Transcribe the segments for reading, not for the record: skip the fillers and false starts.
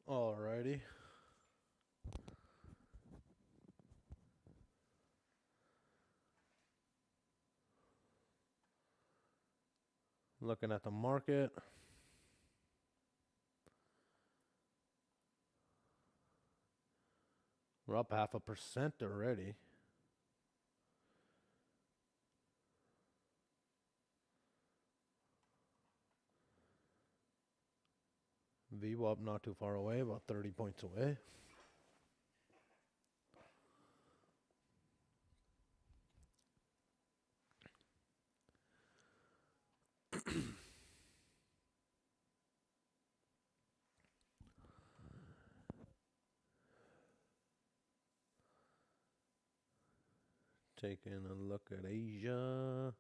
Alrighty. Looking at the market. We're up 0.5% already. VWAP not too far away, about 30 points away. Taking a look at Asia.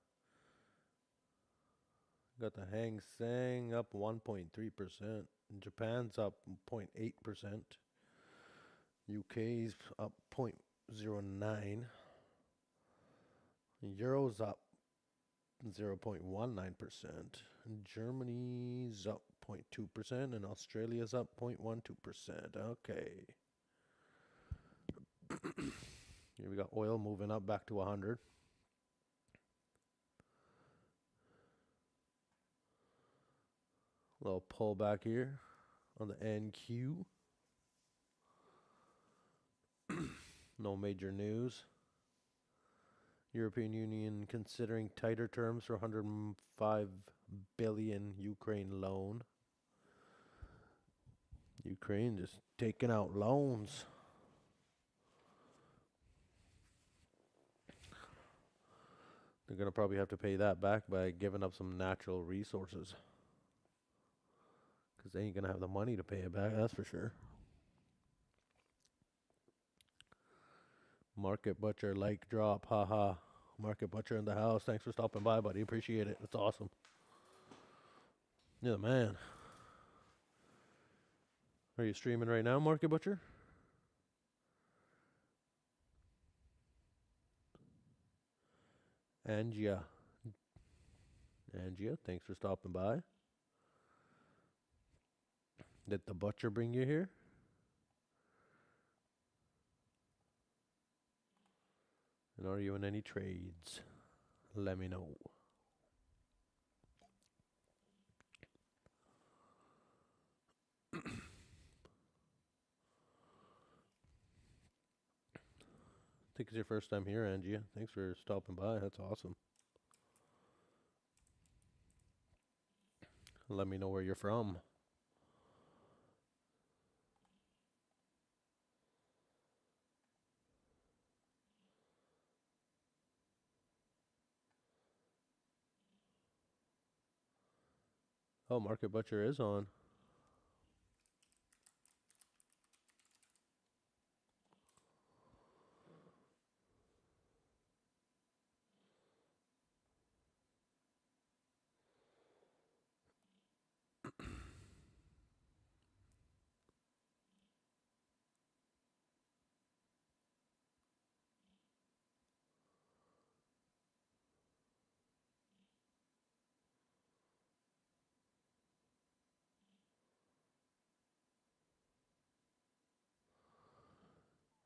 Got the Hang Seng up 1.3%. Japan's up 0.8%. UK's up 0.09. Euro's up 0.19%. Germany's up 0.2%, and Australia's up 0.12%. Okay. Here we got oil moving up back to 100. Little pullback here on the NQ. No major news. European Union considering tighter terms for 105 billion Ukraine loan. Ukraine just taking out loans. They're going to probably have to pay that back by giving up some natural resources. Because they ain't going to have the money to pay it back, that's for sure. Market Butcher like drop, haha. Market Butcher in the house. Thanks for stopping by, buddy. Appreciate it. That's awesome. You're the man. Are you streaming right now, Market Butcher? Angia, thanks for stopping by. Did the butcher bring you here? And are you in any trades? Let me know. I think it's your first time here, Angia. Thanks for stopping by. That's awesome. Let me know where you're from. Oh, Market Butcher is on.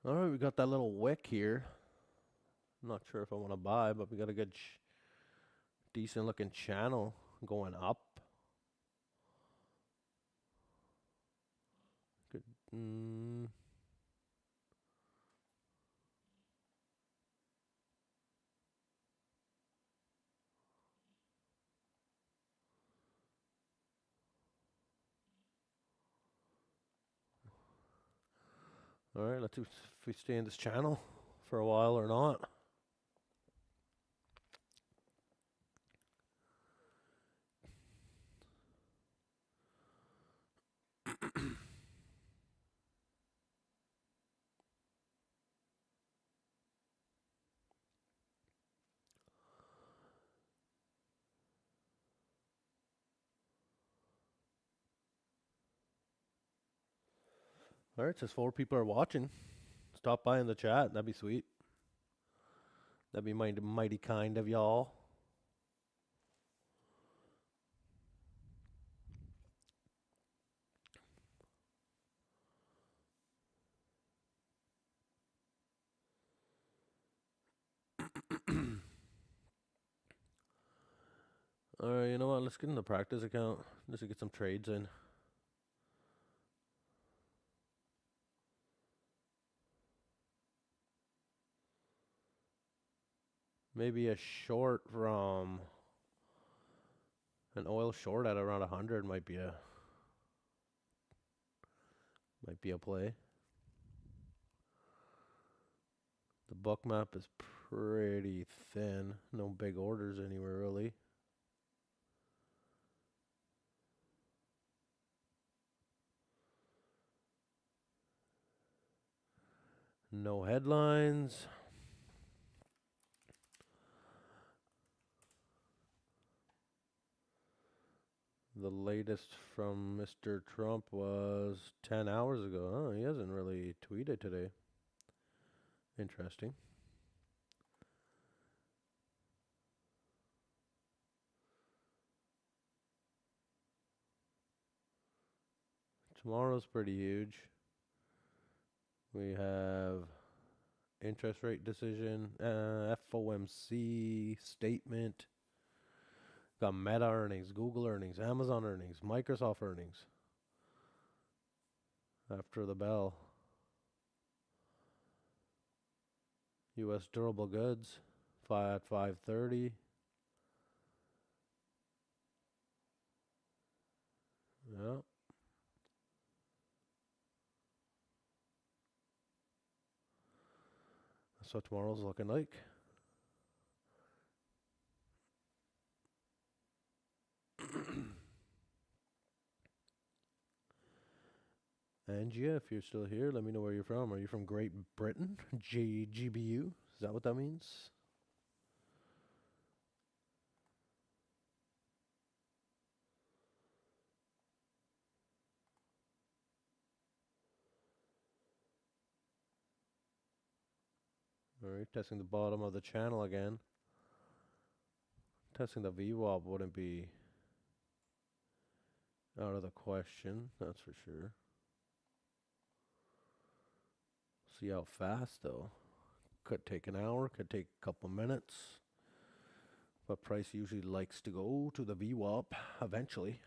All right, we got that little wick here. I'm not sure if I want to buy, but we got a good, decent looking channel going up. Good. All right, let's see if we stay in this channel for a while or not. All right, says 4 people are watching. Stop by in the chat. That'd be sweet. That'd be mighty kind of y'all. Alright, you know what? Let's get in the practice account just to get some trades in. Maybe a short from an oil short at around 100 might be a play. The book map is pretty thin. No big orders anywhere really. No headlines. The latest from Mr. Trump was 10 hours ago. Oh, he hasn't really tweeted today. Interesting. Tomorrow's pretty huge. We have interest rate decision, FOMC statement. Got Meta earnings, Google earnings, Amazon earnings, Microsoft earnings. After the bell. U.S. durable goods, at 5:30. Yeah. That's what tomorrow's looking like. Angia, if you're still here, let me know where you're from. Are you from Great Britain? GBU? Is that what that means? Alright, testing the bottom of the channel again. Testing the VWAP wouldn't be out of the question, that's for sure. See how fast though. Could take an hour, could take a couple minutes. But price usually likes to go to the VWAP eventually.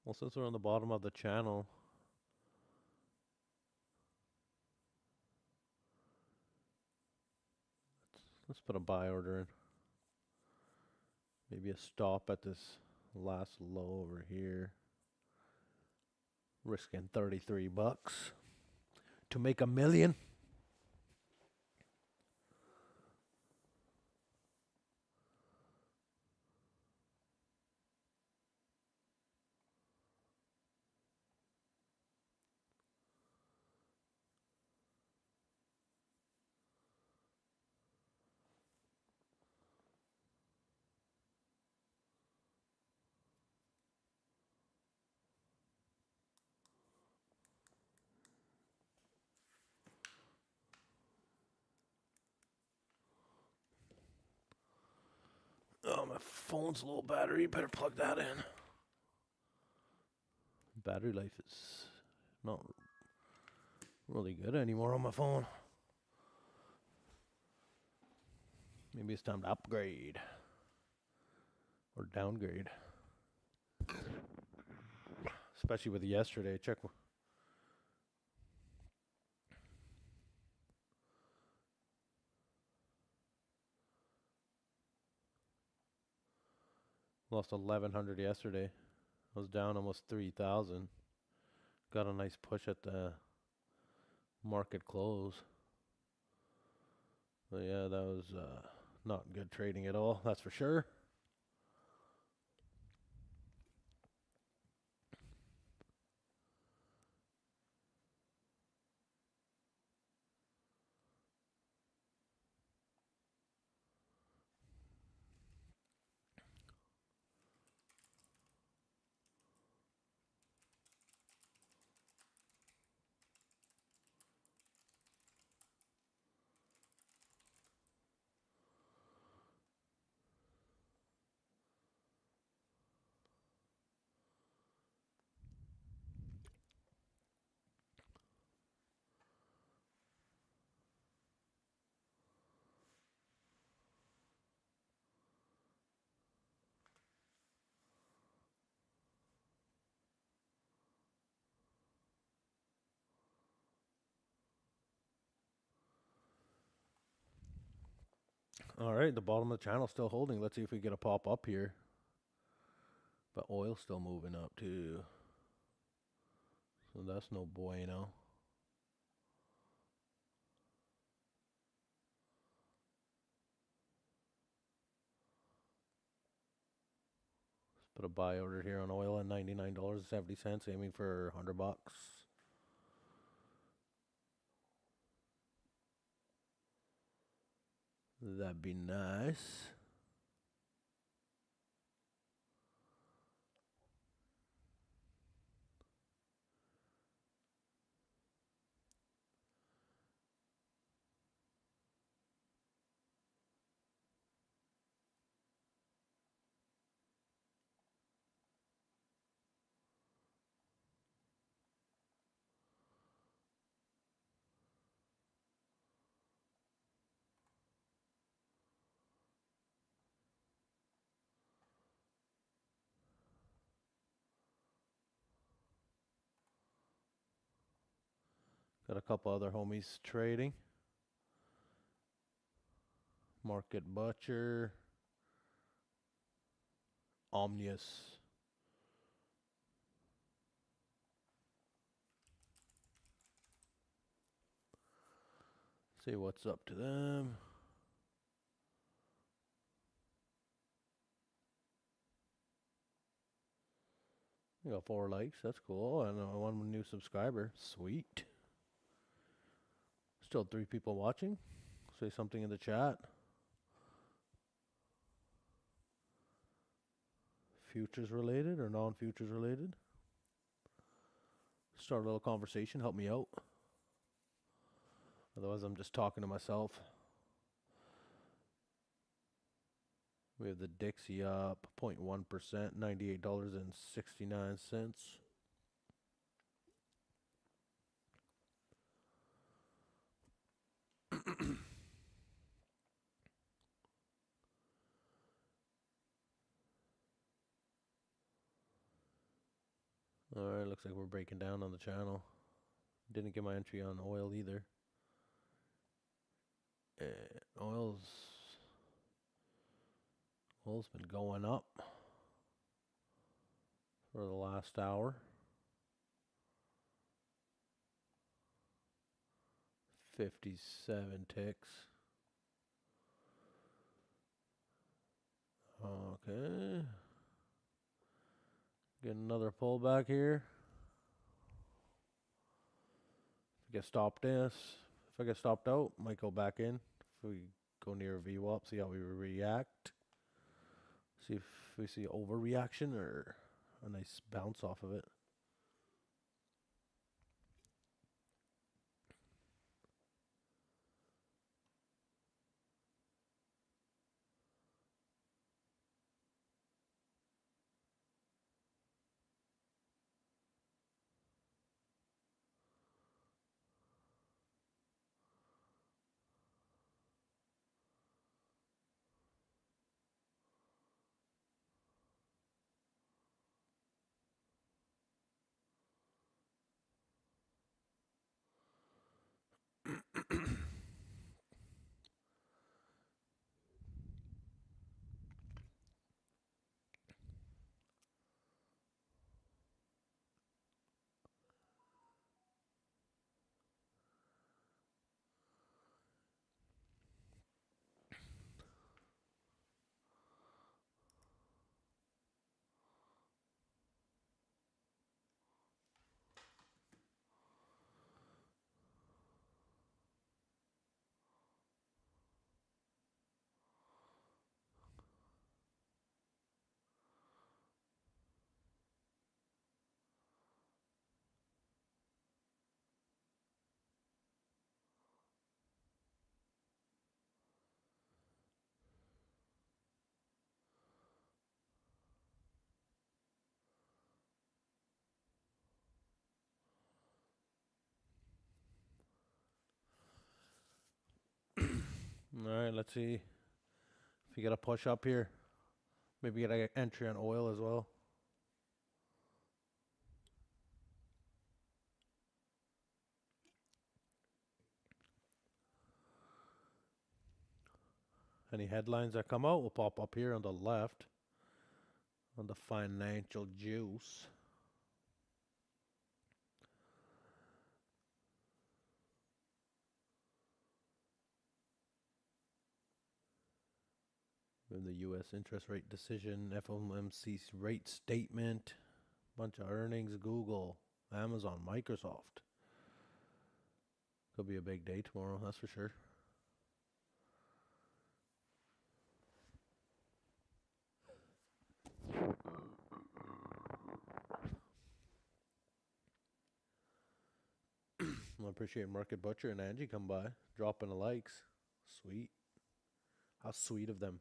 Well, since we're on the bottom of the channel, let's put a buy order in. Maybe a stop at this last low over here. Risking 33 bucks to make $1 million. Oh, my phone's low battery. Better plug that in. Battery life is not really good anymore on my phone. Maybe it's time to upgrade or downgrade. Especially with yesterday. Check. Lost 1,100 yesterday. I was down almost 3,000. Got a nice push at the market close. But yeah, that was Not good trading at all, that's for sure. All right, the bottom of the channel still holding. Let's see if we get a pop up here. But oil's still moving up too. So that's no bueno. Let's put a buy order here on oil at $99.70, aiming for $100. That'd be nice. Got a couple other homies trading. Market Butcher. Omnius. See what's up to them. We got 4 likes. That's cool. And 1 new subscriber. Sweet. Still 3 people watching. Say something in the chat. Futures related or non-futures related. Start a little conversation. Help me out. Otherwise, I'm just talking to myself. We have the Dixie up 0.1%, $98.69. Alright, looks like we're breaking down on the channel. Didn't get my entry on oil either. Oil's been going up for the last hour. 57 ticks. Okay. Get another pullback here. If I get stopped if I get stopped out, might go back in. If we go near a VWAP, see how we react. See if we see overreaction or a nice bounce off of it. All right, let's see if you get a push up here. Maybe get an entry on oil as well. Any headlines that come out will pop up here on the left on the financial juice. In the U.S. interest rate decision, FOMC's rate statement, bunch of earnings, Google, Amazon, Microsoft. Could be a big day tomorrow, that's for sure. I appreciate Market Butcher and Angie come by, dropping the likes. Sweet. How sweet of them.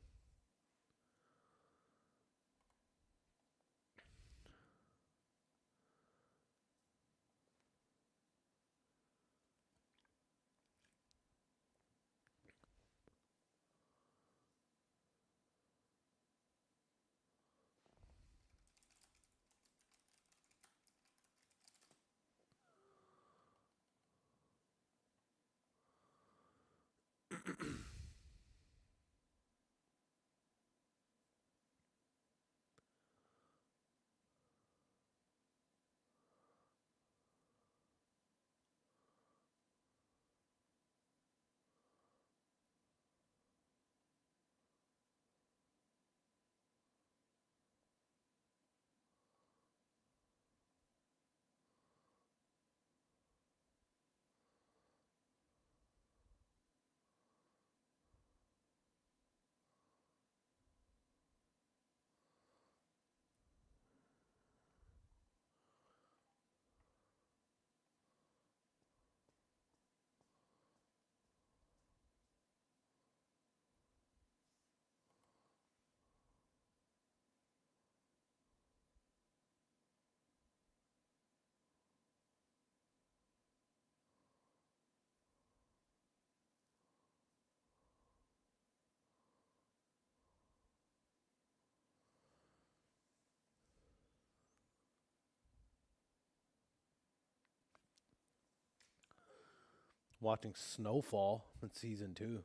Watching Snowfall in season 2.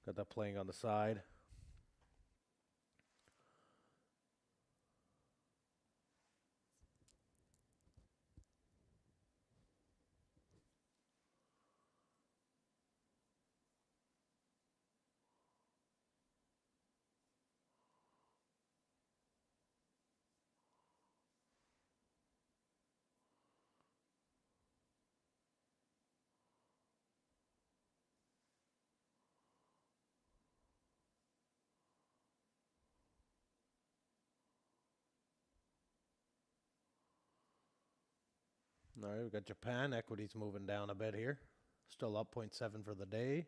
Got that playing on the side. All right, we got Japan equities moving down a bit here. Still up 0.7 for the day.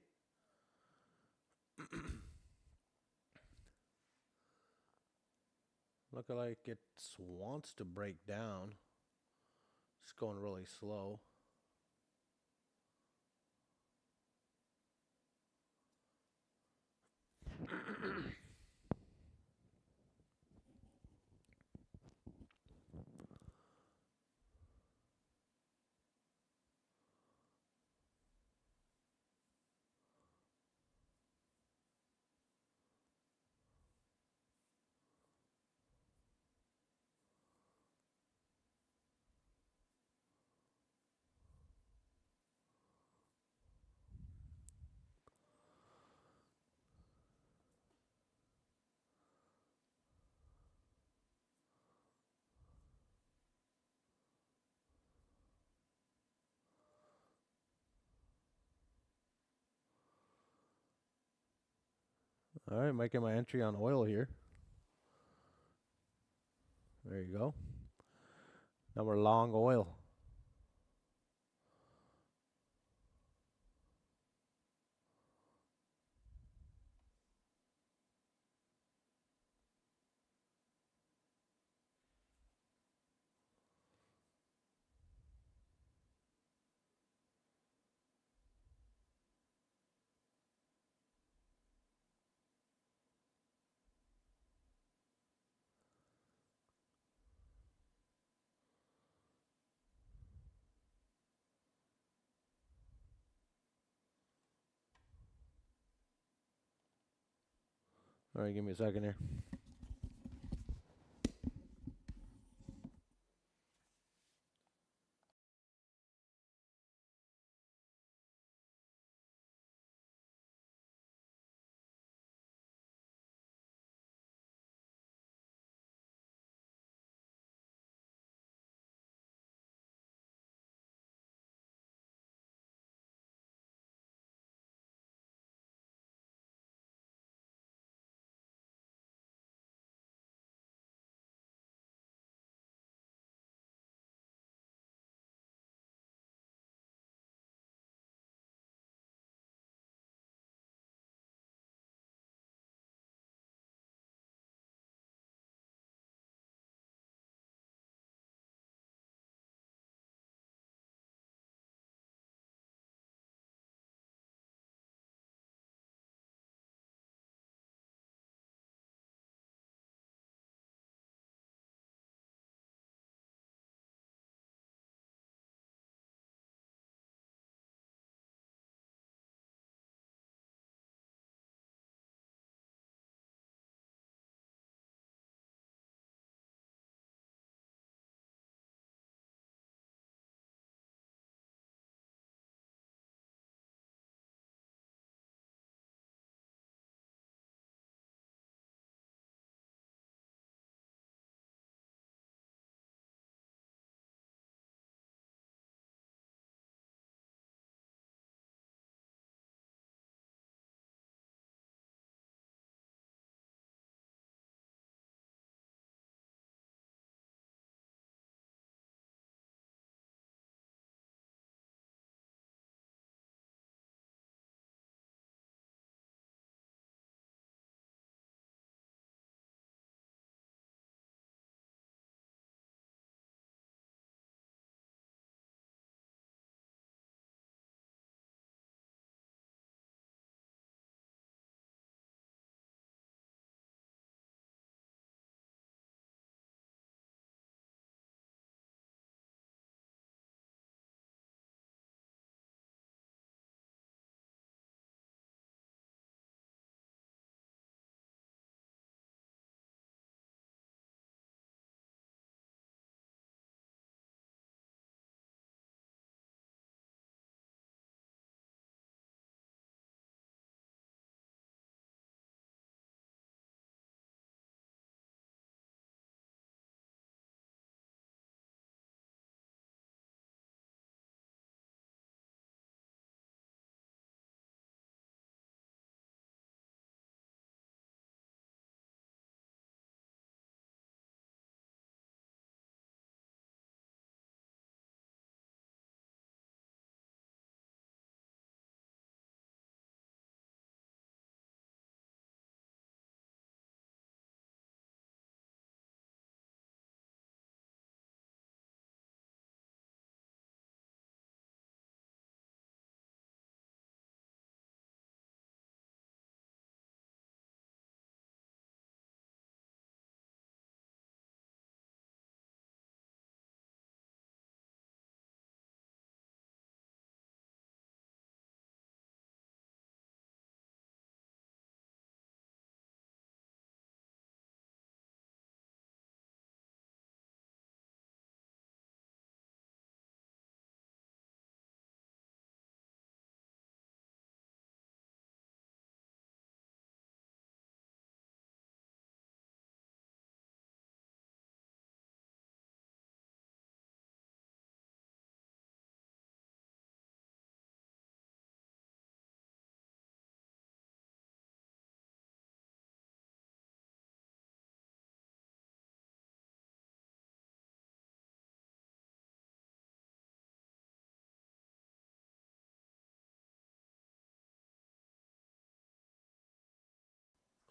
Looking like it wants to break down. It's going really slow. All right, making my entry on oil here. There you go. Now we're long oil. All right, give me a second here.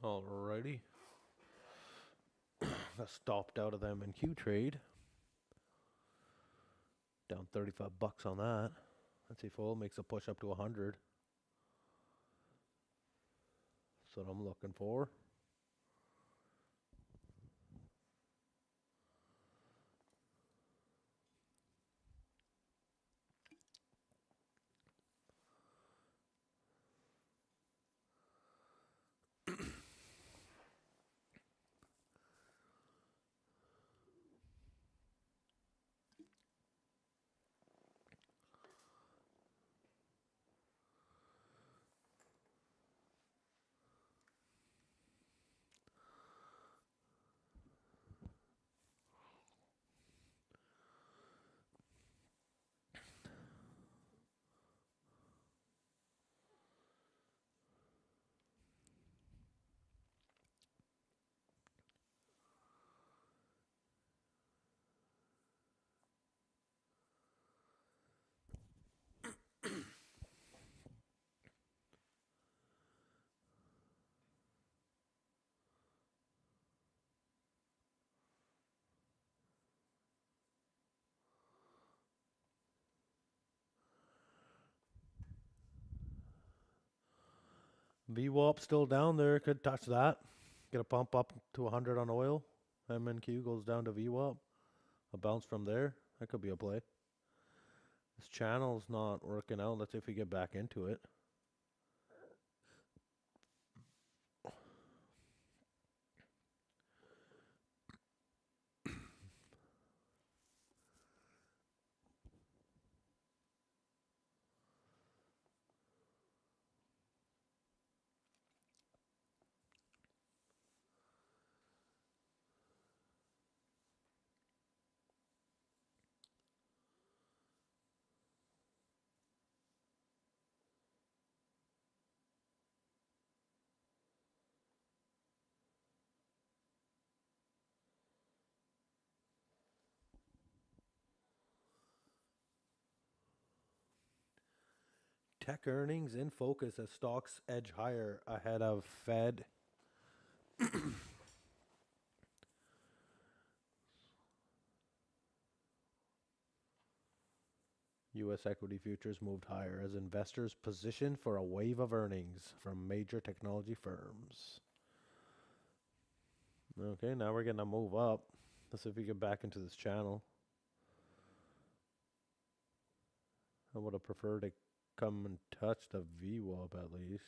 Alrighty. I stopped out of them in Q trade. Down 35 bucks on that. Let's see, full makes a push up to 100. That's what I'm looking for. VWAP still down there. Could touch that. Get a pump up to 100 on oil. MNQ goes down to VWAP. A bounce from there. That could be a play. This channel's not working out. Let's see if we get back into it. Tech earnings in focus as stocks edge higher ahead of Fed. U.S. equity futures moved higher as investors positioned for a wave of earnings from major technology firms. Okay, now we're getting a move up. Let's see if we get back into this channel. I would have preferred to come and touch the VWAP at least.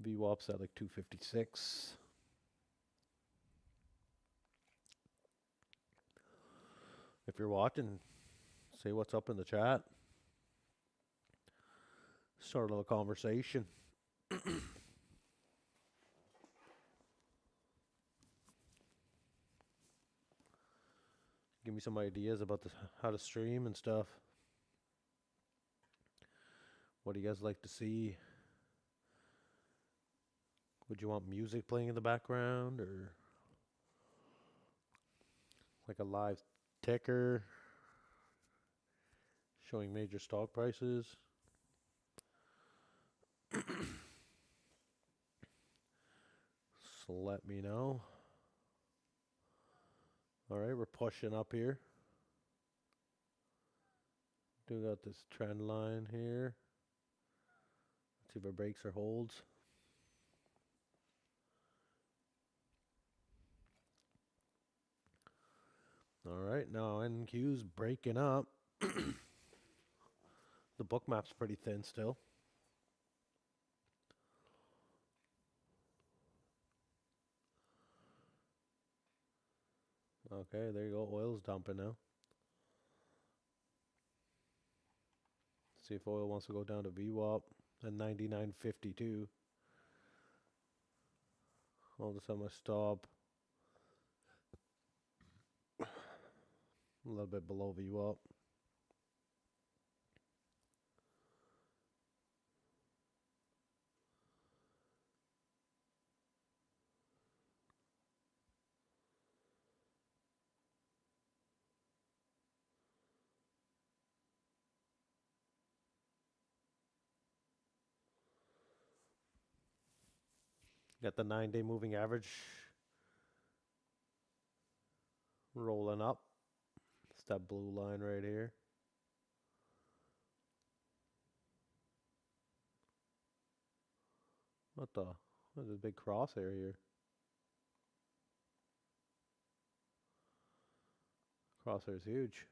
VWAP's at like 256. If you're watching, say what's up in the chat. Start a little conversation. Give me some ideas about how to stream and stuff. What do you guys like to see? Would you want music playing in the background or like a live ticker showing major stock prices? So let me know. All right, we're pushing up here. Do got this trend line here. Let's see if it breaks or holds. All right, now NQ's breaking up. The Bookmap's pretty thin still. Okay, there you go. Oil's dumping now. See if oil wants to go down to VWAP at 99.52. All of a sudden I stop. A little bit below VWAP. Got the 9-day moving average rolling up. It's that blue line right here. What's this big crosshair here? Crosshair's huge.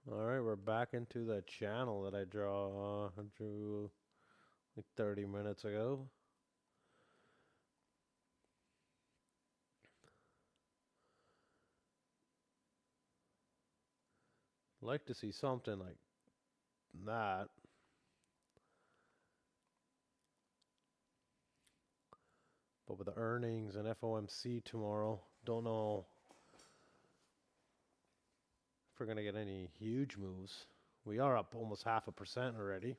All right, we're back into the channel that I drew like 30 minutes ago. Like to see something like that. But with the earnings and FOMC tomorrow, don't know if we're going to get any huge moves We are up almost 0.5% already.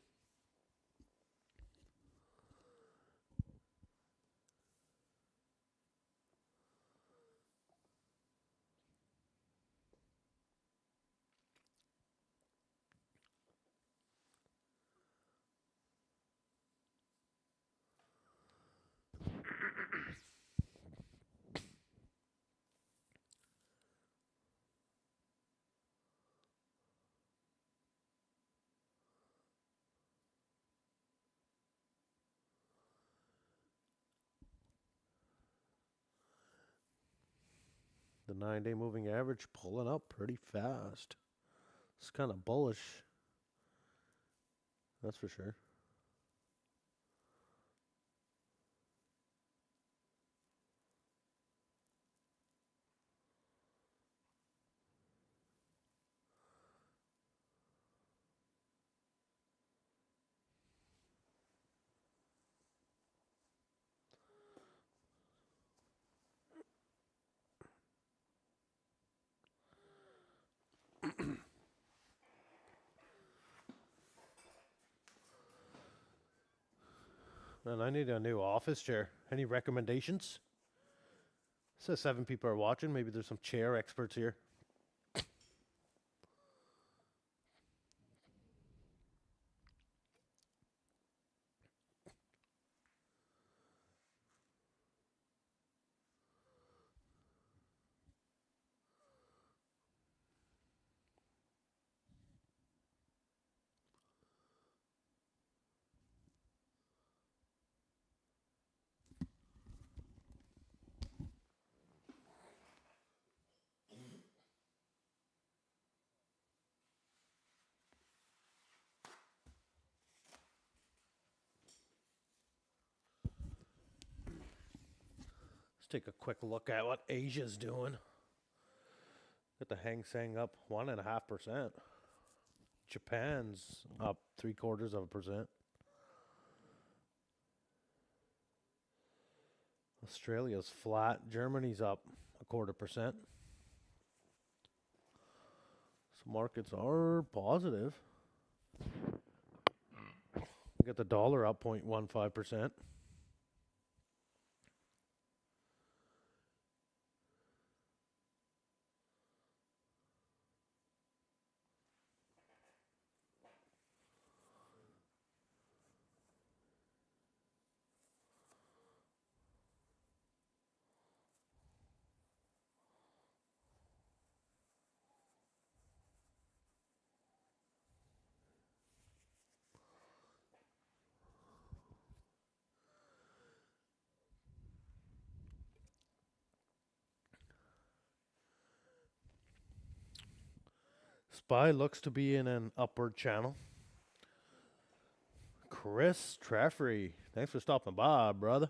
The 9-day moving average pulling up pretty fast. It's kind of bullish. That's for sure. Man, I need a new office chair. Any recommendations? It says 7 people are watching. Maybe there's some chair experts here. Let's take a quick look at what Asia's doing. Got the Hang Seng up 1.5%. Japan's up 0.75%. Australia's flat. Germany's up 0.25%. So markets are positive. We got the dollar up 0.15%. SPY looks to be in an upward channel. Chris Traffrey, thanks for stopping by, brother.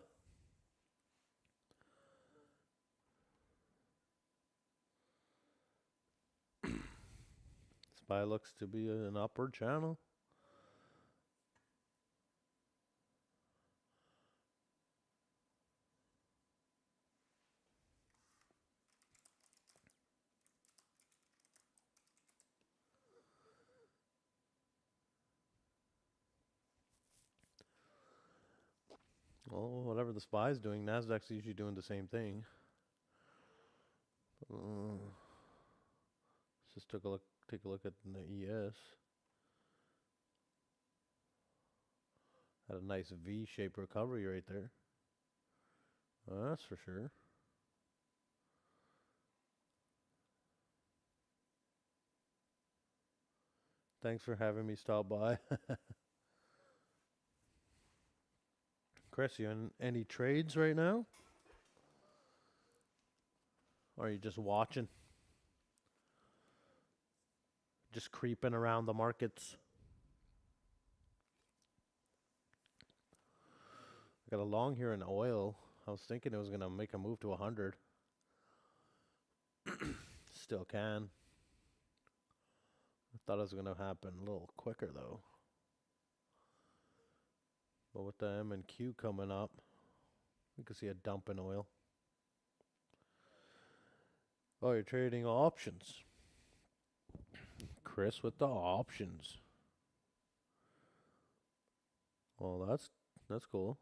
SPY looks to be in an upward channel. Well, whatever the SPY's doing, Nasdaq's usually doing the same thing. Let's just take a look at the ES. Had a nice V-shaped recovery right there. That's for sure. Thanks for having me stop by. Chris, you in any trades right now? Or are you just watching? Just creeping around the markets? I got a long here in oil. I was thinking it was going to make a move to 100. Still can. I thought it was going to happen a little quicker though. But with the M and Q coming up, we can see a dump in oil. Oh, you're trading options. Chris with the options. Well, that's cool.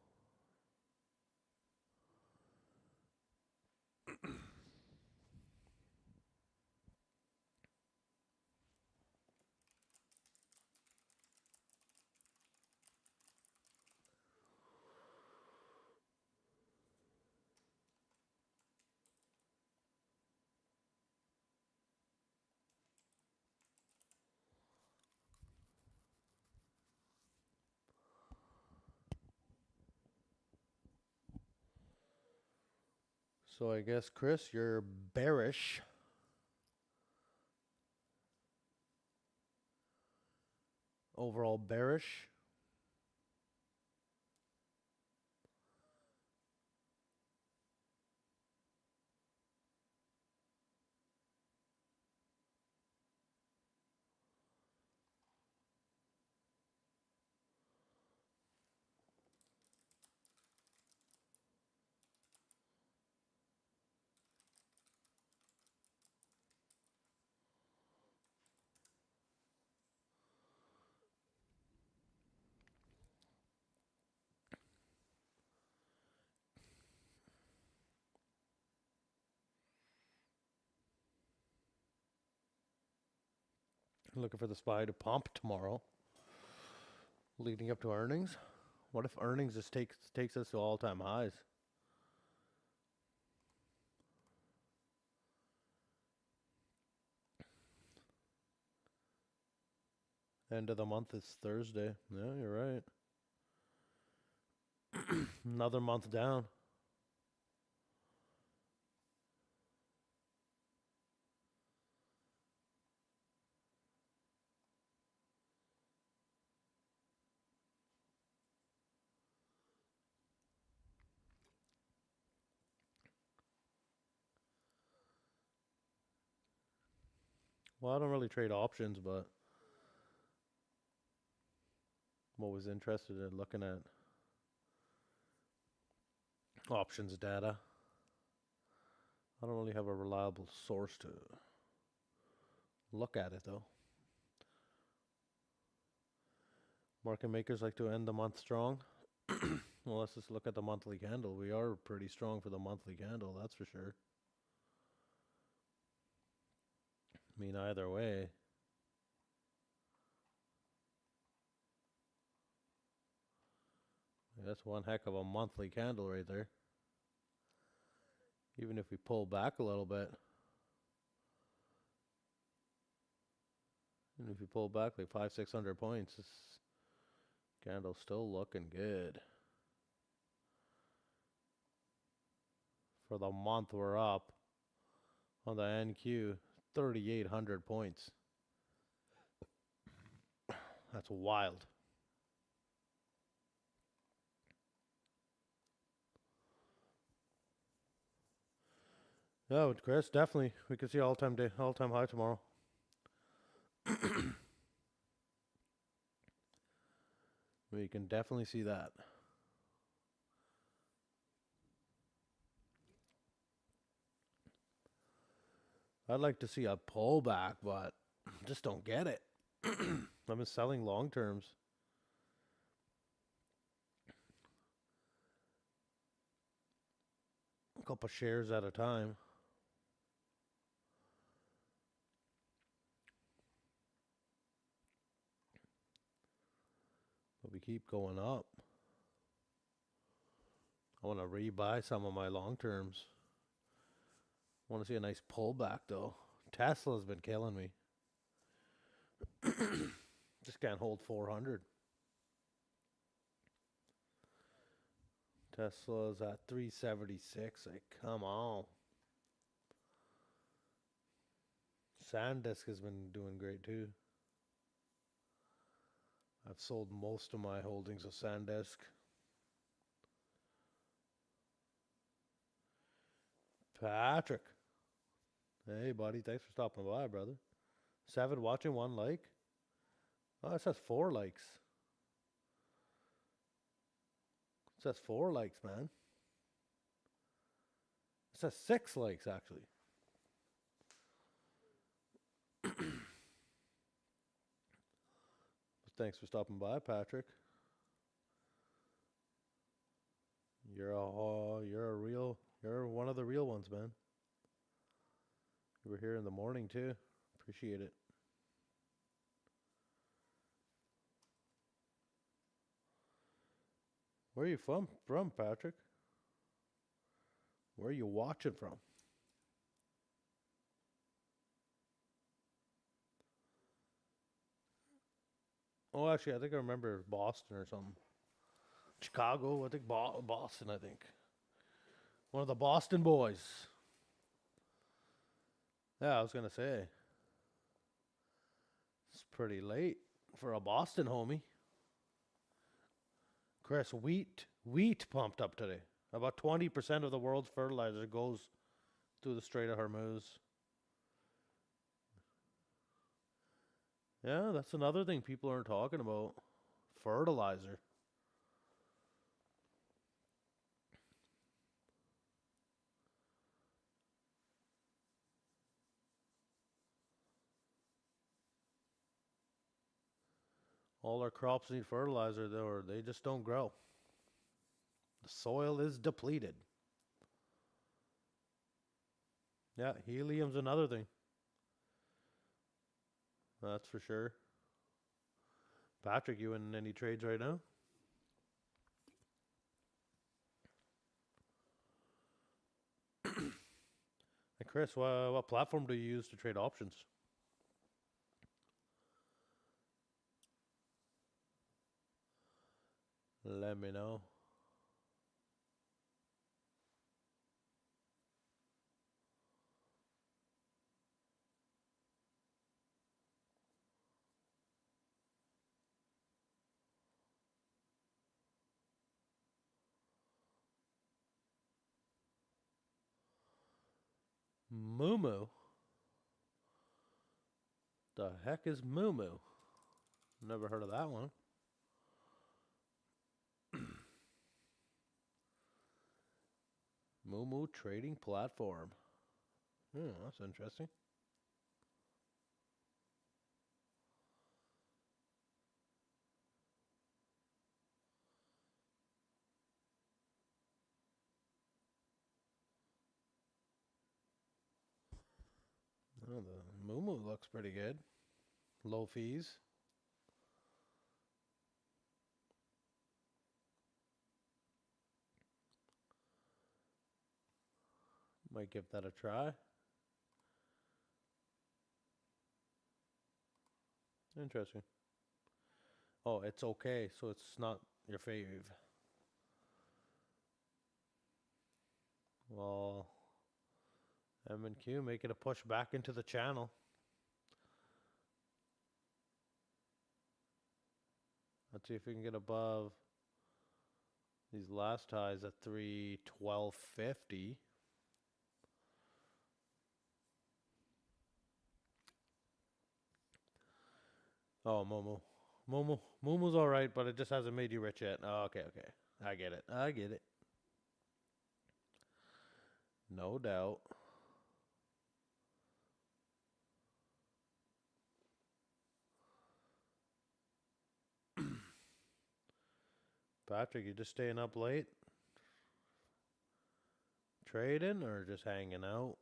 So I guess, Chris, you're bearish. Overall bearish. Looking for the SPY to pump tomorrow, leading up to earnings. What if earnings just takes us to all-time highs? End of the month is Thursday. Yeah, you're right. Another month down. Well, I don't really trade options, but I'm always interested in looking at options data. I don't really have a reliable source to look at it, though. Market makers like to end the month strong. Well, let's just look at the monthly candle. We are pretty strong for the monthly candle, that's for sure. I mean, either way. That's one heck of a monthly candle right there. Even if we pull back a little bit. And if you pull back like 500-600 points, this candle's still looking good. For the month, we're up on the NQ 3,800 points. That's wild. Yeah, Chris, definitely. We could see all-time high tomorrow. We can definitely see that. I'd like to see a pullback, but just don't get it. I've been selling long terms. A couple shares at a time. But we keep going up. I want to rebuy some of my long terms. I want to see a nice pullback, though. Tesla's been killing me. Just can't hold 400. Tesla's at 376. Like, come on. SanDisk has been doing great too. I've sold most of my holdings of SanDisk. Patrick. Hey, buddy. Thanks for stopping by, brother. 7 watching, 1 like. Oh, it says 4 likes. It says 4 likes, man. It says 6 likes, actually. Thanks for stopping by, Patrick. You're one of the real ones, man. You were here in the morning too. Appreciate it. Where are you from, Patrick? Where are you watching from? Oh, actually, I think I remember Boston or something. Chicago, I think Boston, I think. One of the Boston boys. Yeah, I was gonna say. It's pretty late for a Boston homie. Chris, wheat pumped up today. About 20% of the world's fertilizer goes through the Strait of Hormuz. Yeah, that's another thing people aren't talking about. Fertilizer. All our crops need fertilizer, though, or they just don't grow. The soil is depleted. Yeah, helium's another thing. That's for sure. Patrick, you in any trades right now? And Chris, what platform do you use to trade options? Let me know. Moo. The heck is Moo? Never heard of that one. Moo trading platform. That's interesting. Oh, the Moo looks pretty good. Low fees. Might give that a try. Interesting. Oh, it's okay, so it's not your fave. Well, M&Q making a push back into the channel. Let's see if we can get above these last highs at 312.50. Oh, Momo's all right, but it just hasn't made you rich yet. Oh, okay. I get it. No doubt. Patrick, you just staying up late? Trading or just hanging out?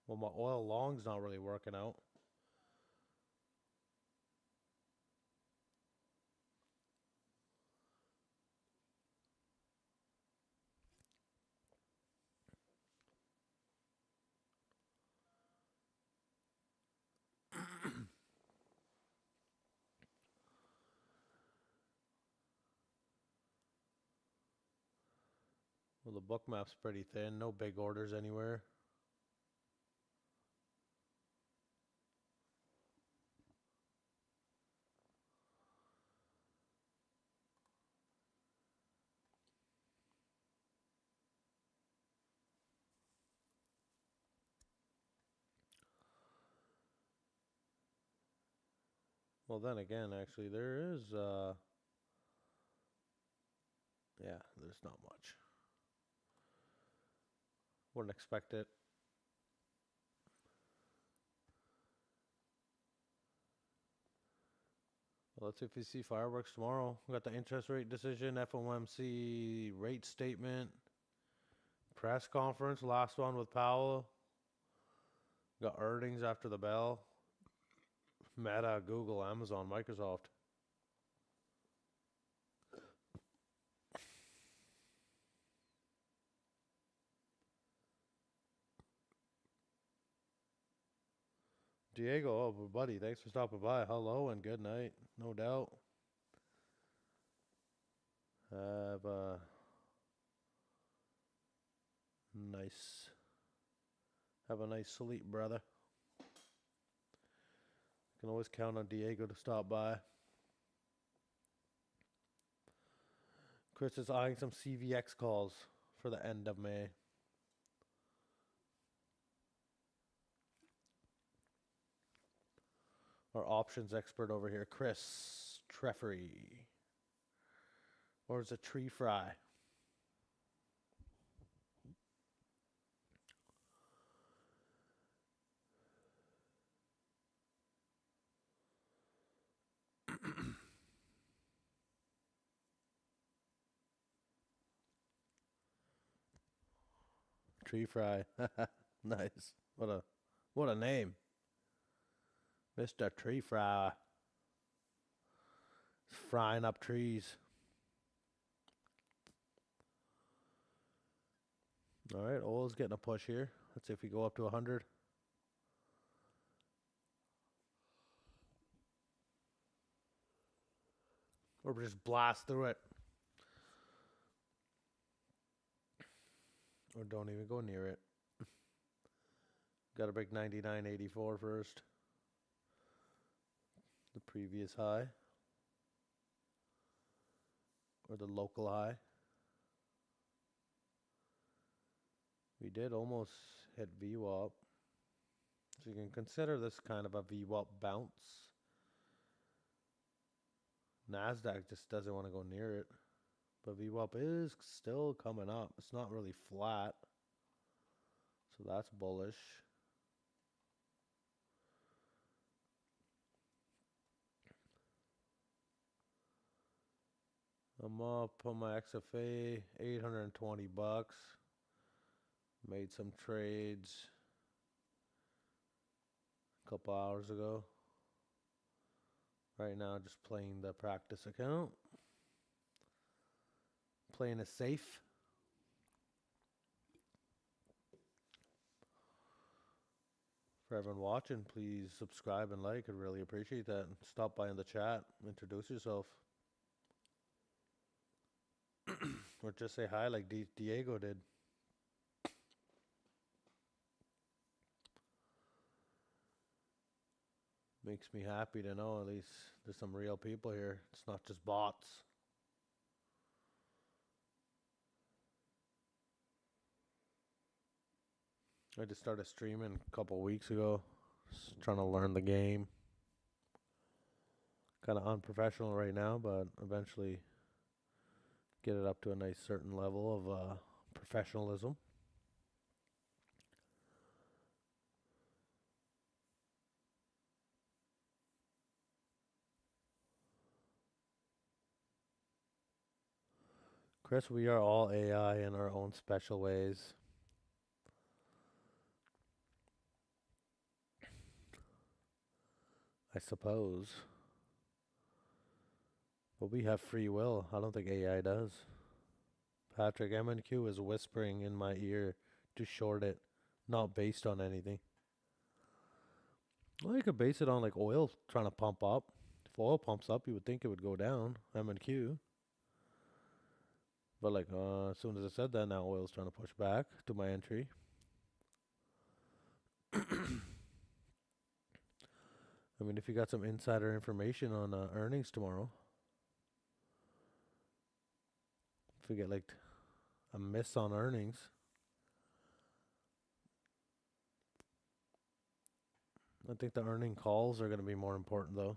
Well, my oil long's not really working out. Well, the book map's pretty thin. No big orders anywhere. Well, then again, actually, there is, yeah, there's not much. Wouldn't expect it. Well, let's see if we see fireworks tomorrow. We got the interest rate decision, FOMC rate statement, press conference, last one with Powell. Got earnings after the bell. Meta, Google, Amazon, Microsoft. Diego, oh, buddy, thanks for stopping by. Hello and good night. No doubt. Have a nice sleep, brother. Can always count on Diego to stop by. Chris is eyeing some CVX calls for the end of May. Our options expert over here, Chris Treffery. Or is it Tree Fry? Tree Fry. Nice. What a name. Mr. Tree Fry. Frying up trees. All right, oil's getting a push here. Let's see if we go up to 100. Or just blast through it. Or don't even go near it. Got to break 99.84 first. The previous high. Or the local high. We did almost hit VWAP. So you can consider this kind of a VWAP bounce. NASDAQ just doesn't want to go near it. But VWAP is still coming up. It's not really flat. So that's bullish. I'm up on my XFA, 820 bucks. Made some trades a couple hours ago. Right now, just playing the practice account. Playing it safe. For everyone watching, please subscribe and like. I'd really appreciate that. And stop by in the chat. Introduce yourself. Or just say hi like Diego did. Makes me happy to know at least there's some real people here. It's not just bots. I just started streaming a couple weeks ago. Just trying to learn the game. Kind of unprofessional right now, but eventually get it up to a nice certain level of professionalism. Chris, we are all AI in our own special ways. I suppose. But we have free will. I don't think AI does. Patrick, MNQ is whispering in my ear to short it, not based on anything. Well, you could base it on like oil trying to pump up. If oil pumps up, you would think it would go down. MNQ. But like, as soon as I said that, now oil's trying to push back to my entry. I mean, if you got some insider information on earnings tomorrow, if we get like a miss on earnings, I think the earning calls are going to be more important though.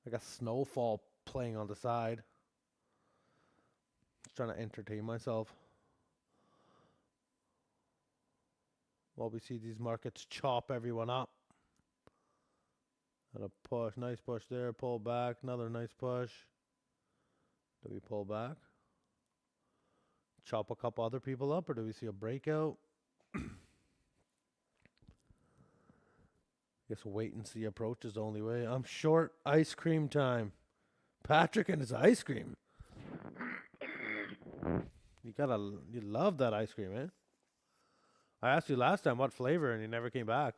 I got snowfall playing on the side. Just trying to entertain myself while we see these markets chop everyone up. And a push, nice push there, pull back, another nice push. Do we pull back? Chop a couple other people up, or do we see a breakout? Guess wait and see approach is the only way. I'm short ice cream time. Patrick and his ice cream. You love that ice cream, eh? I asked you last time what flavor, and you never came back.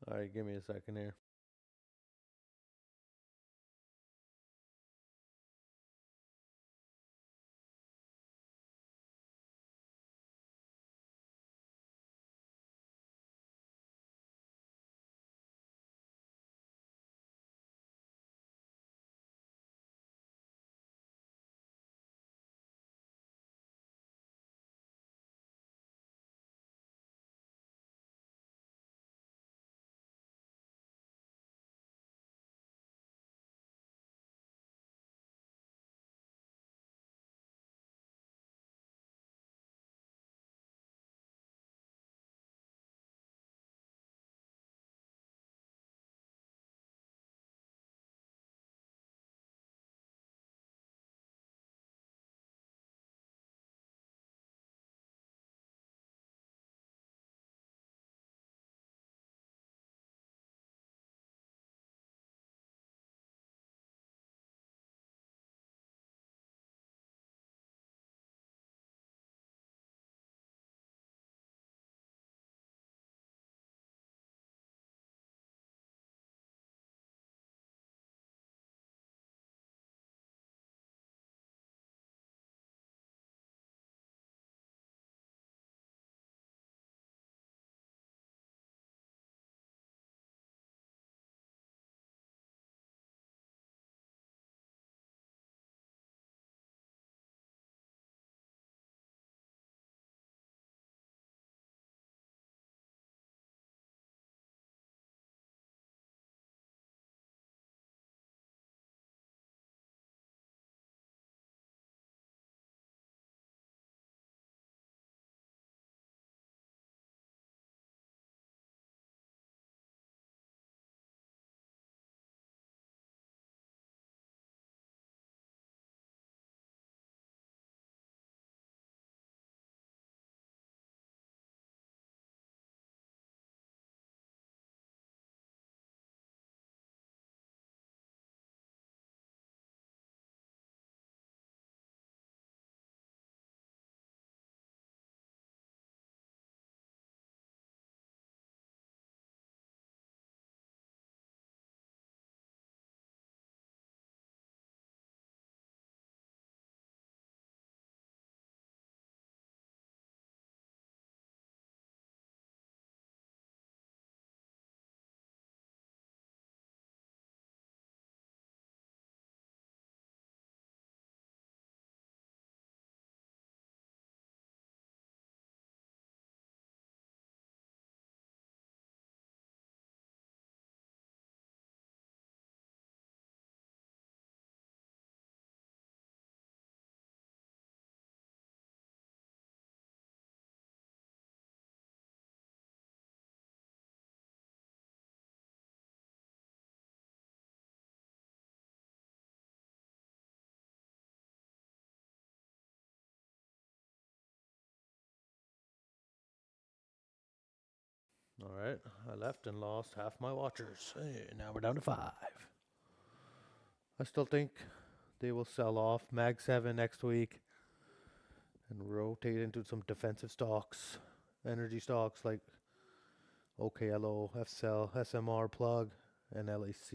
All right, give me a second here. All right, I left and lost half my watchers. Hey, now we're down to 5. I still think they will sell off Mag 7 next week and rotate into some defensive stocks, energy stocks like OKLO, FCell, SMR Plug, and LAC.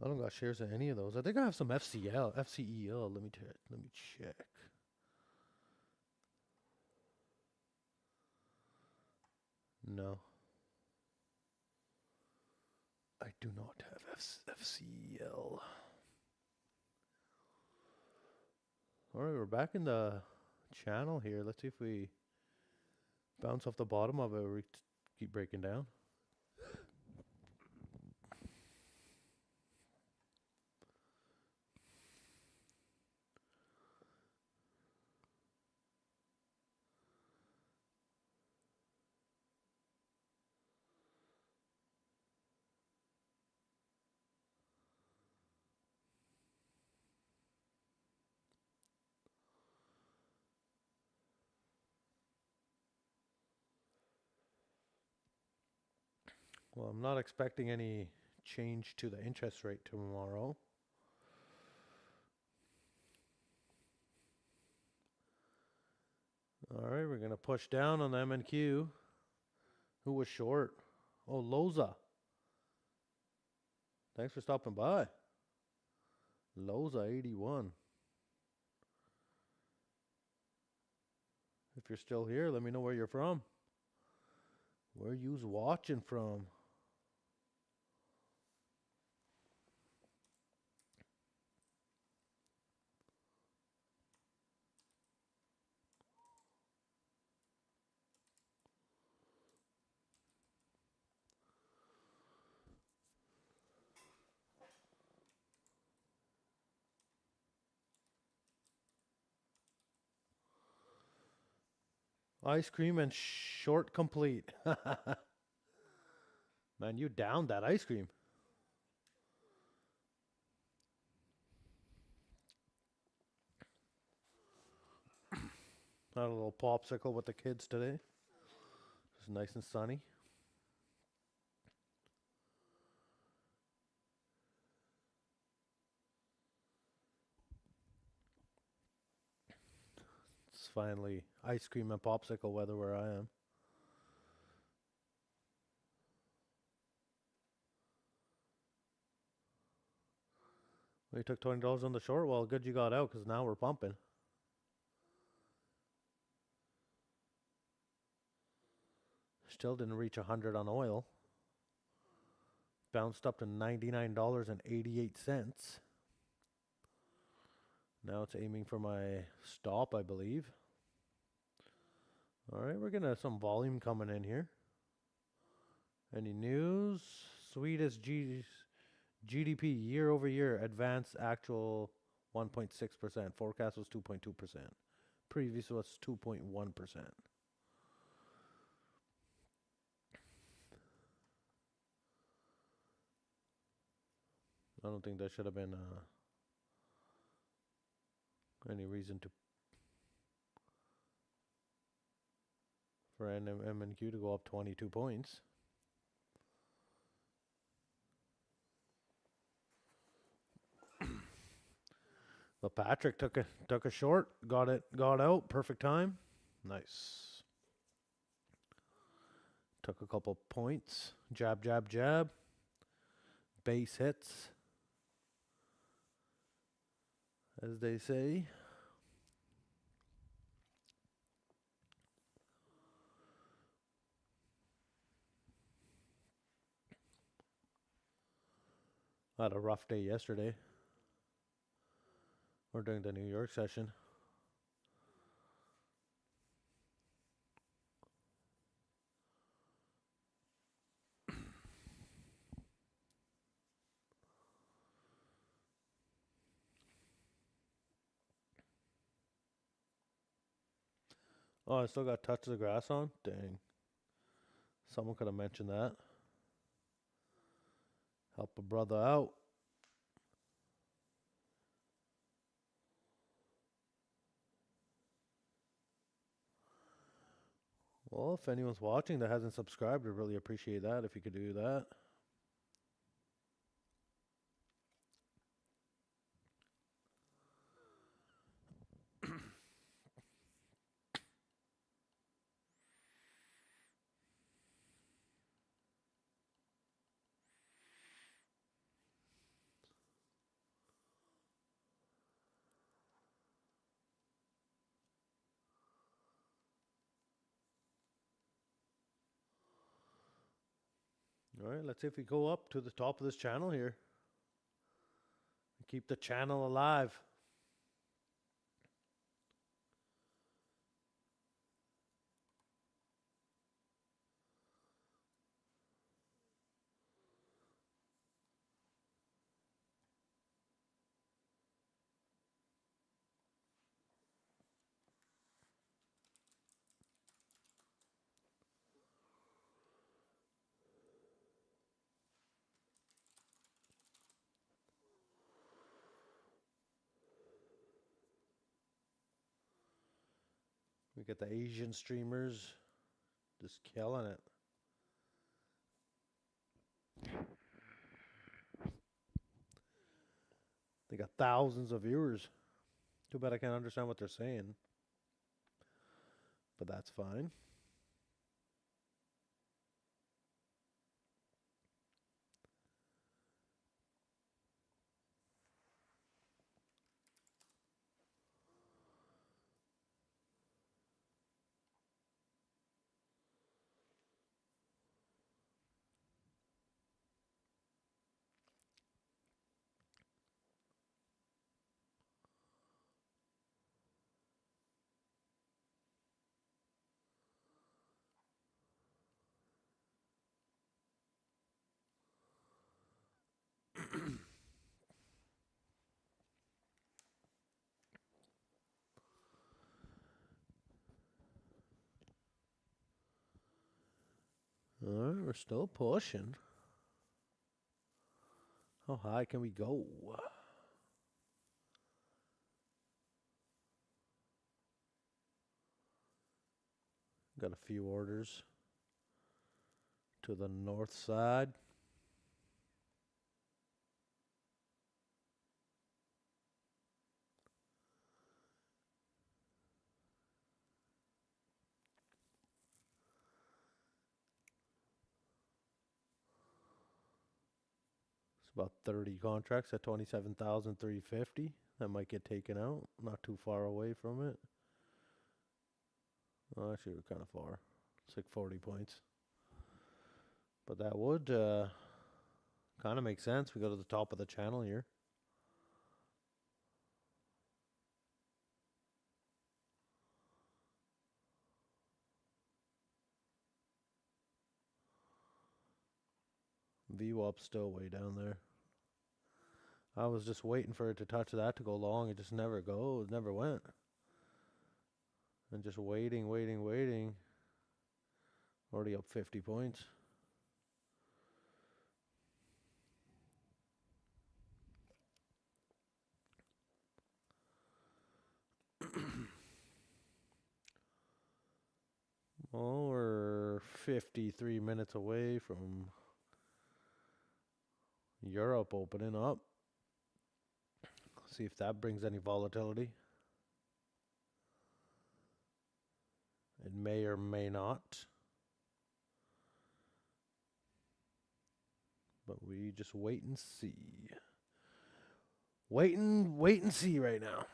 I don't got shares in any of those. I think I have some FCEL. Let me check. No, I do not have FCEL. All right, we're back in the channel here. Let's see if we bounce off the bottom of it or we keep breaking down. Well, I'm not expecting any change to the interest rate tomorrow. All right, we're going to push down on the MNQ. Who was short? Oh, Loza. Thanks for stopping by. Loza 81. If you're still here, let me know where you're from. Where you's watching from. Ice cream and short complete. Man, you downed that ice cream. Had a little popsicle with the kids today. It's nice and sunny. It's finally ice cream and popsicle weather where I am. We took $20 on the short. Well, good you got out because now we're pumping. Still didn't reach 100 on oil. Bounced up to $99.88. Now it's aiming for my stop, I believe. All right, we're gonna have some volume coming in here. Any news? Swedish GDP year over year advance actual 1.6%. Forecast was 2.2%. Previous was 2.1%. I don't think there should have been any reason for MNQ to go up 22 points. But Patrick took a short, got out, perfect time. Nice. Took a couple points. Jab, jab, jab. Base hits, as they say. I had a rough day yesterday. Or during the New York session. Oh, I still got touch of the grass on? Dang. Someone could have mentioned that. Help a brother out. Well, if anyone's watching that hasn't subscribed, I'd really appreciate that if you could do that. All right, let's see if we go up to the top of this channel here. Keep the channel alive. We get the Asian streamers just killing it. They got thousands of viewers. Too bad I can't understand what they're saying. But that's fine. Alright, we're still pushing. How high can we go? Got a few orders to the north side. It's about 30 contracts at 27,350. That might get taken out. Not too far away from it. Oh, actually, we're kind of far. It's like 40 points. But that would kind of make sense. We go to the top of the channel here. VWAP's still way down there. I was just waiting for it to touch that to go long. It just never goes. It never went. And just waiting. Already up 50 points. Well, we're 53 minutes away from Europe opening up. See if that brings any volatility. It may or may not. But we just wait and see. Wait and see right now.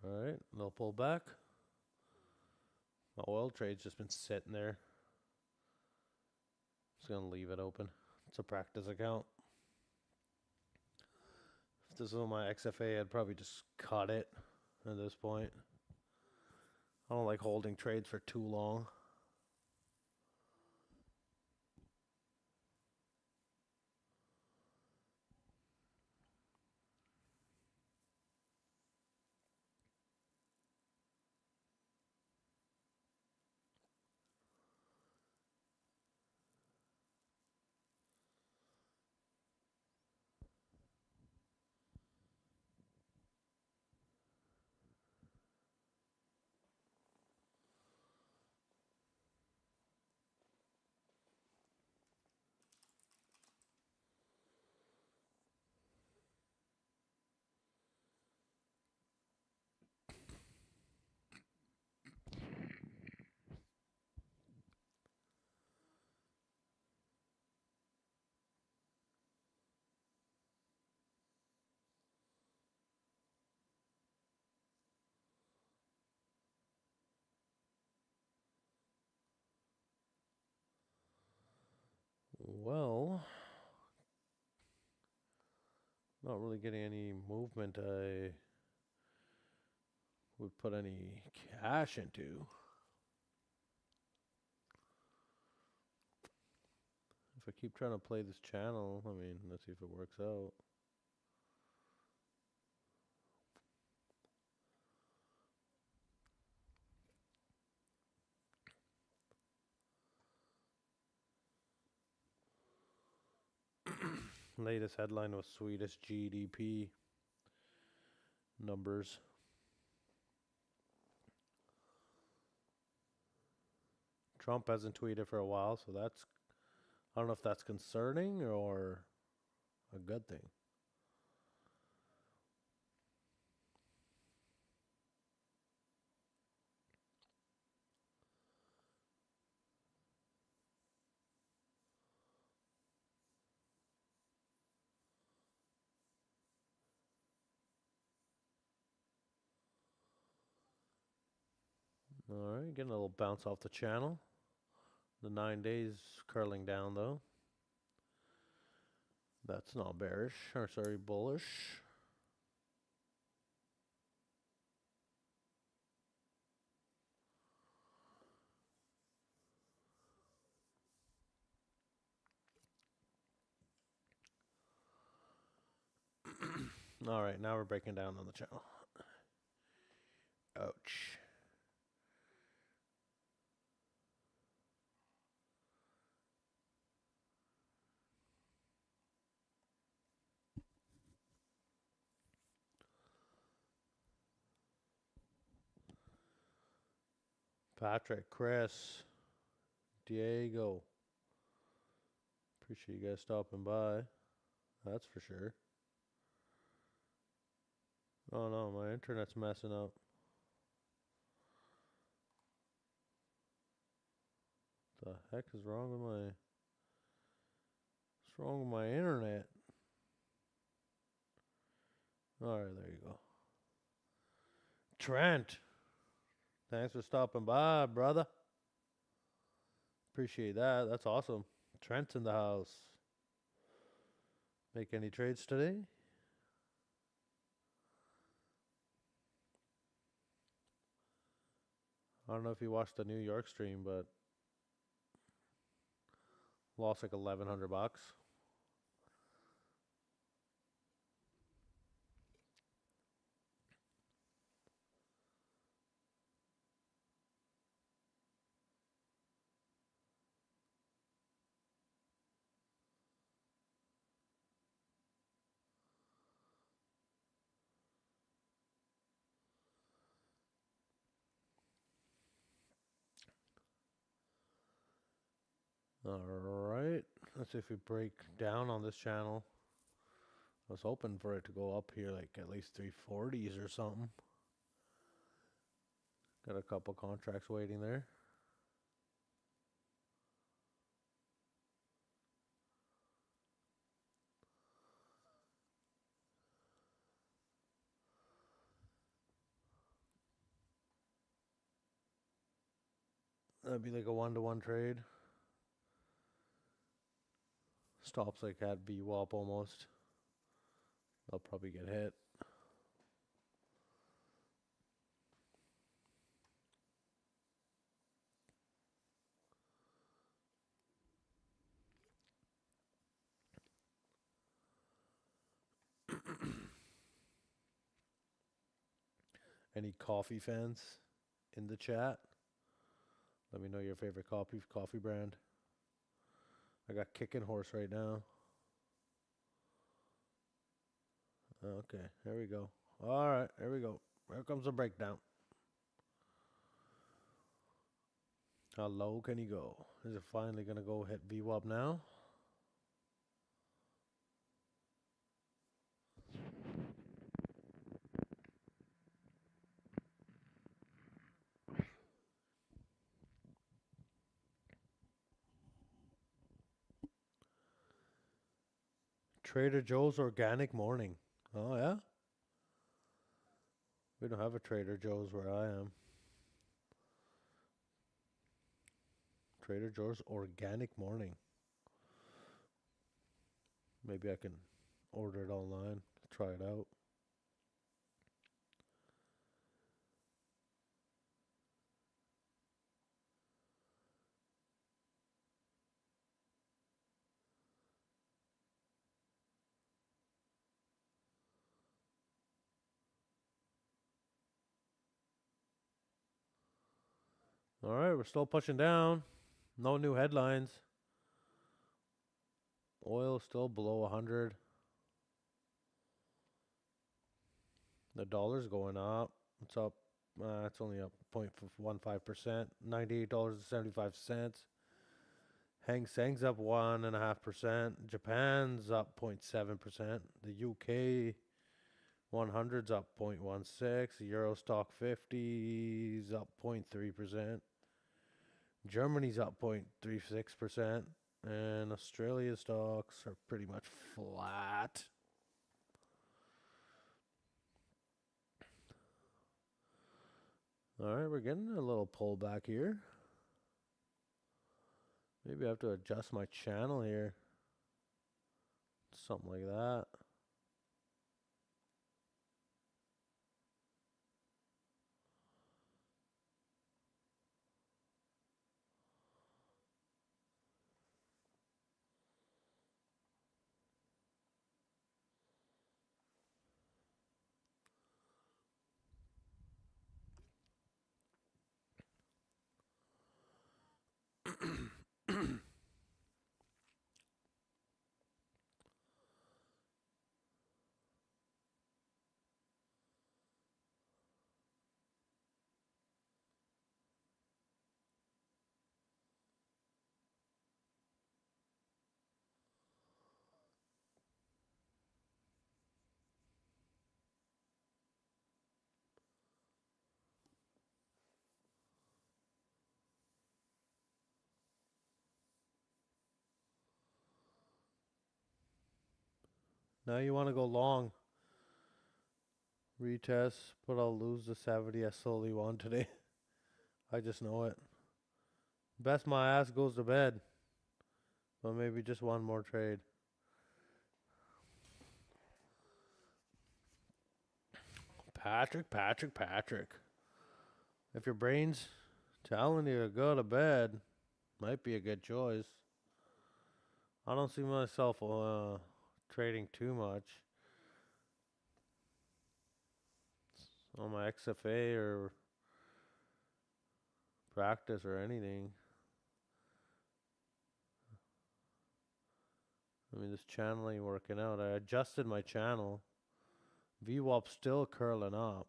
Alright, they'll pull back. My oil trade's just been sitting there. Just gonna leave it open. It's a practice account. If this was my XFA, I'd probably just cut it at this point. I don't like holding trades for too long. Well, not really getting any movement I would put any cash into. If I keep trying to play this channel, I mean, let's see if it works out. Latest headline was Swedish GDP numbers. Trump hasn't tweeted for a while, so that's, I don't know if that's concerning or a good thing. All right, getting a little bounce off the channel. The 9 days curling down though. That's not bearish, or sorry, bullish. All right, now we're breaking down on the channel. Ouch. Patrick, Chris, Diego. Appreciate you guys stopping by. That's for sure. Oh no, my internet's messing up. What the heck is wrong with my... What's wrong with my internet? Alright, there you go. Trent. Thanks for stopping by, brother. Appreciate that. That's awesome. Trent's in the house. Make any trades today? I don't know if you watched the New York stream, but lost like 1,100 bucks. Alright, let's see if we break down on this channel. I was hoping for it to go up here like at least 340s or something. Got a couple contracts waiting there. That'd be like a 1-to-1 trade. Stops like at VWAP almost. I'll probably get hit. Any coffee fans in the chat? Let me know your favorite coffee brand. I got Kicking Horse right now. Okay, there we go. All right, there we go. Here comes the breakdown. How low can he go? Is it finally going to go hit VWAP now? Trader Joe's Organic Morning. Oh, yeah? We don't have a Trader Joe's where I am. Trader Joe's Organic Morning. Maybe I can order it online. Try it out. All right, we're still pushing down. No new headlines. Oil still below 100. The dollar's going up. It's up. It's only up 0.15%. $98.75. Hang Seng's up 1.5%. Japan's up 0.7%. The UK 100's up 0.16. Euro stock 50's up 0.3%. Germany's up 0.36%. And Australia stocks are pretty much flat. All right, we're getting a little pullback here. Maybe I have to adjust my channel here. Something like that. Now you want to go long. Retest, but I'll lose the 70 I slowly won today. I just know it. Best my ass goes to bed. But maybe just one more trade. Patrick. If your brain's telling you to go to bed, might be a good choice. I don't see myself trading too much on my XFA or practice or anything. I mean, this channel ain't working out. I adjusted my channel. VWAP's still curling up.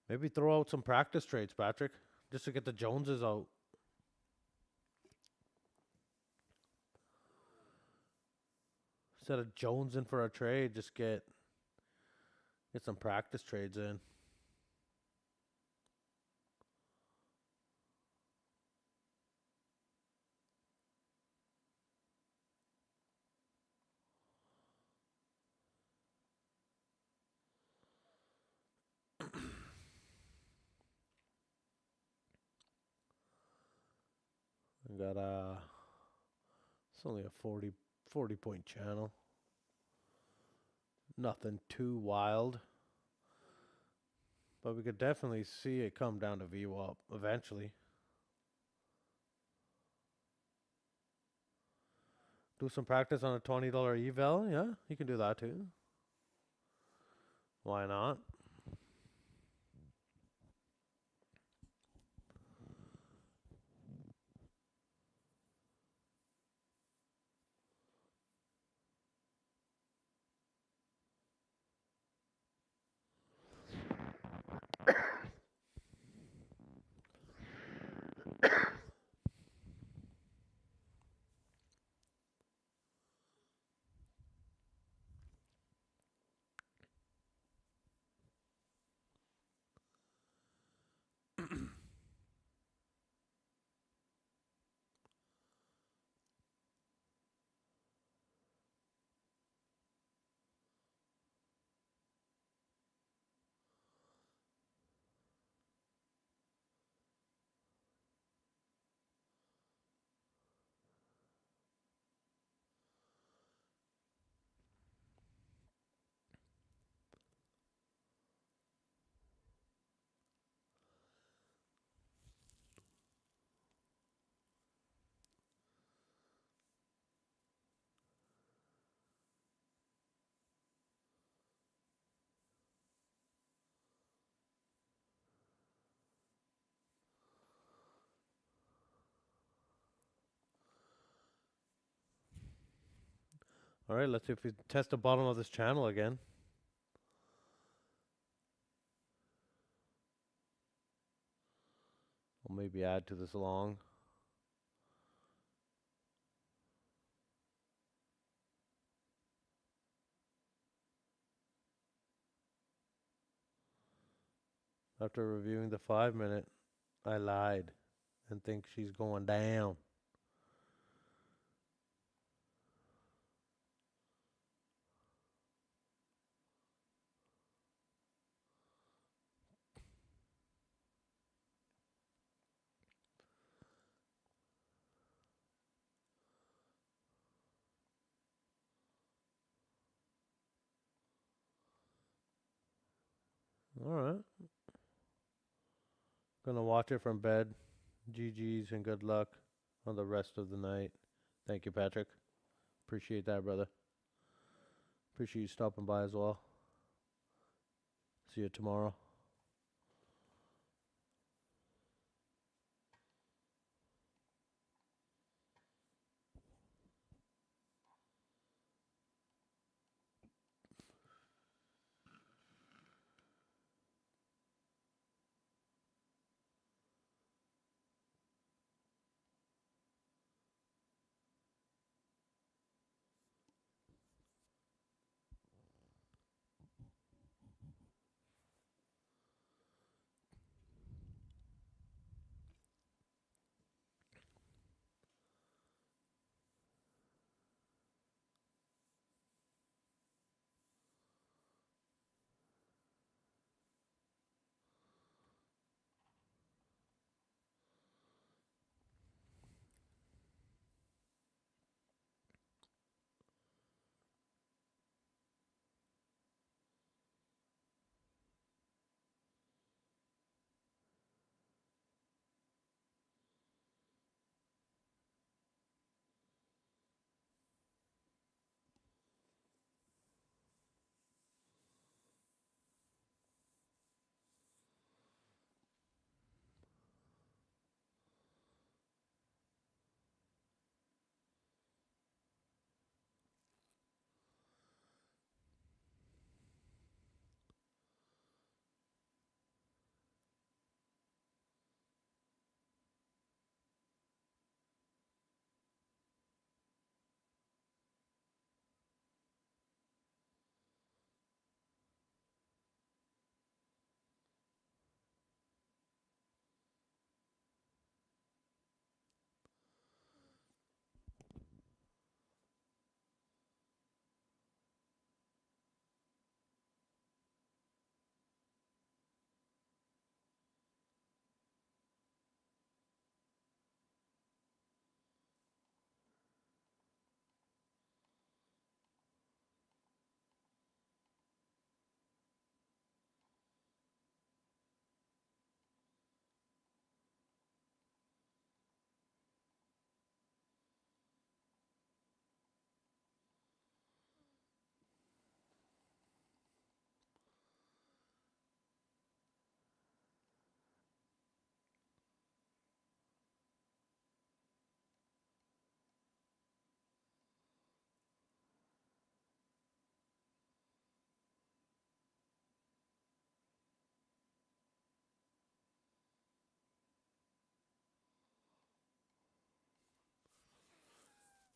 Maybe throw out some practice trades, Patrick, just to get the Joneses out. Instead of jonesing for a trade, just get some practice trades in. We got it's only a 40 point channel. Nothing too wild. But we could definitely see it come down to VWAP eventually. Do some practice on a $20 eval. Yeah, you can do that too. Why not? All right, let's see if we test the bottom of this channel again. We'll maybe add to this long. After reviewing the 5 minute, I lied and think she's going down. All right. Gonna watch it from bed. GG's and good luck on the rest of the night. Thank you, Patrick. Appreciate that, brother. Appreciate you stopping by as well. See you tomorrow.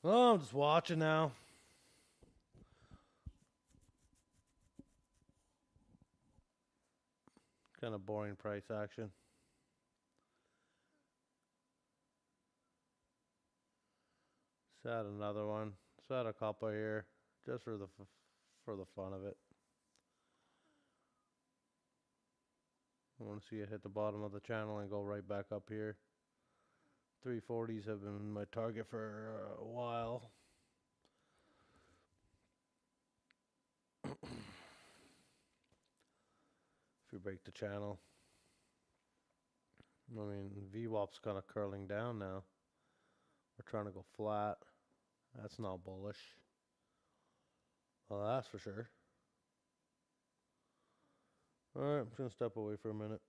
Oh, I'm just watching now. Kind of boring price action. Let's add another one. Let's add a couple here, just for the fun of it. I want to see it hit the bottom of the channel and go right back up here. 340s have been my target for a while. If you break the channel. I mean, VWAP's kind of curling down now. We're trying to go flat. That's not bullish. Well, that's for sure. Alright, I'm just going to step away for a minute.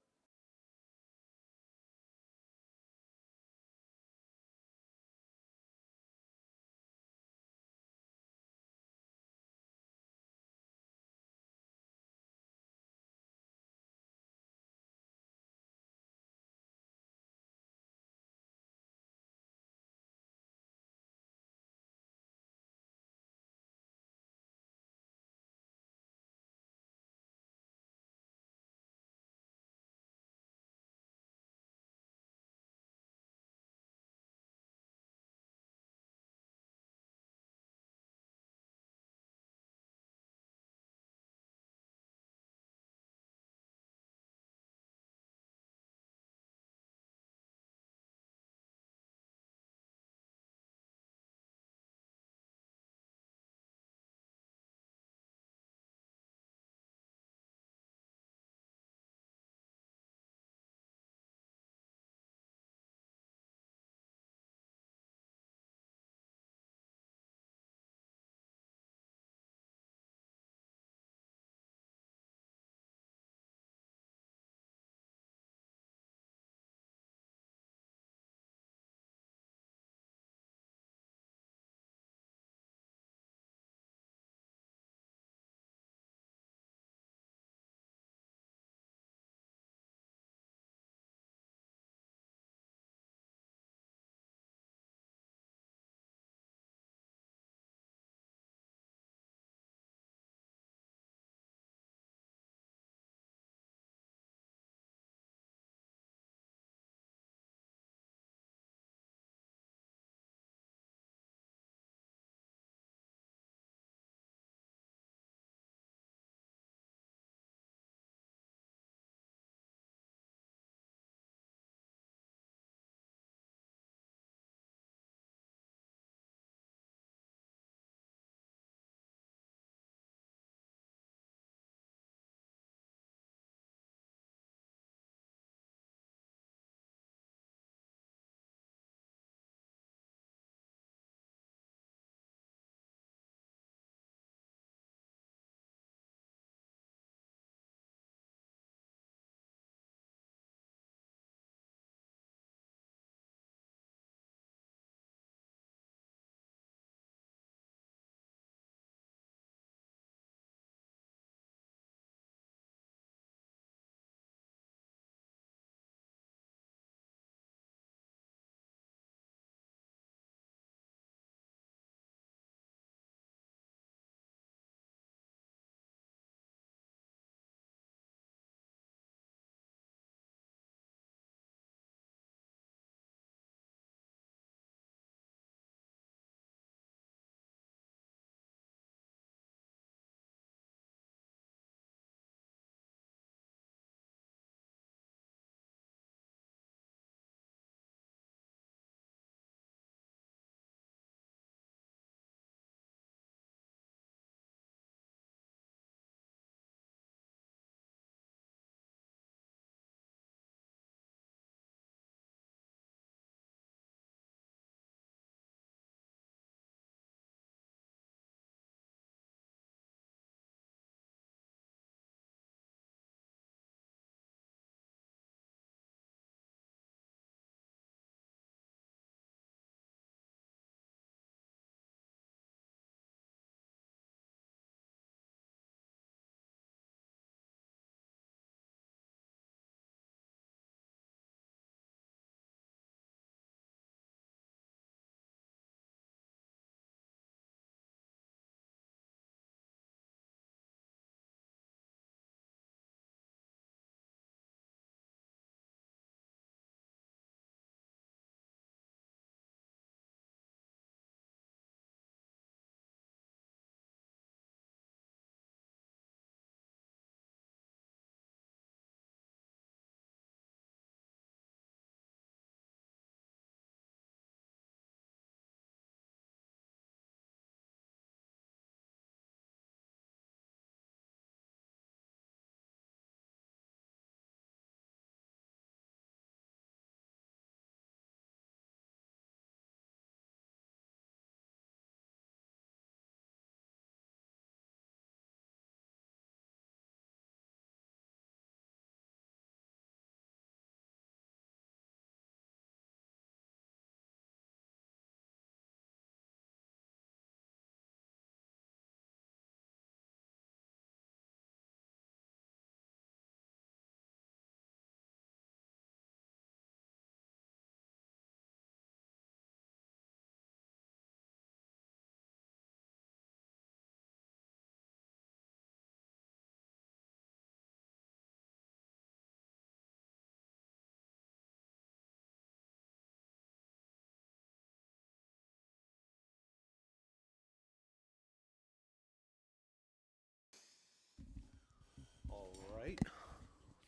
right.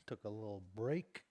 Took a little break.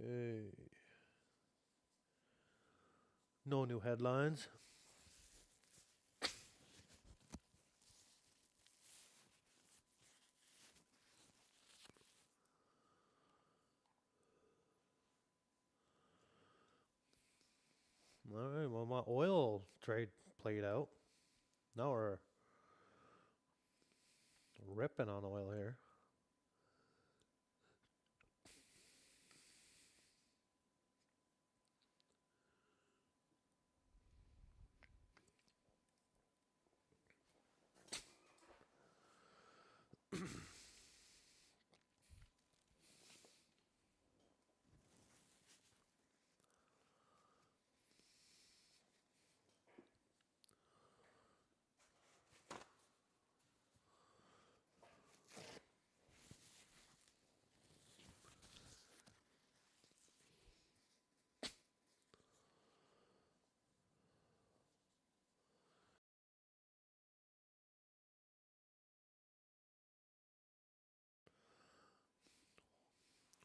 Okay. No new headlines. All right. Well, my oil trade played out. Now we're ripping on oil here.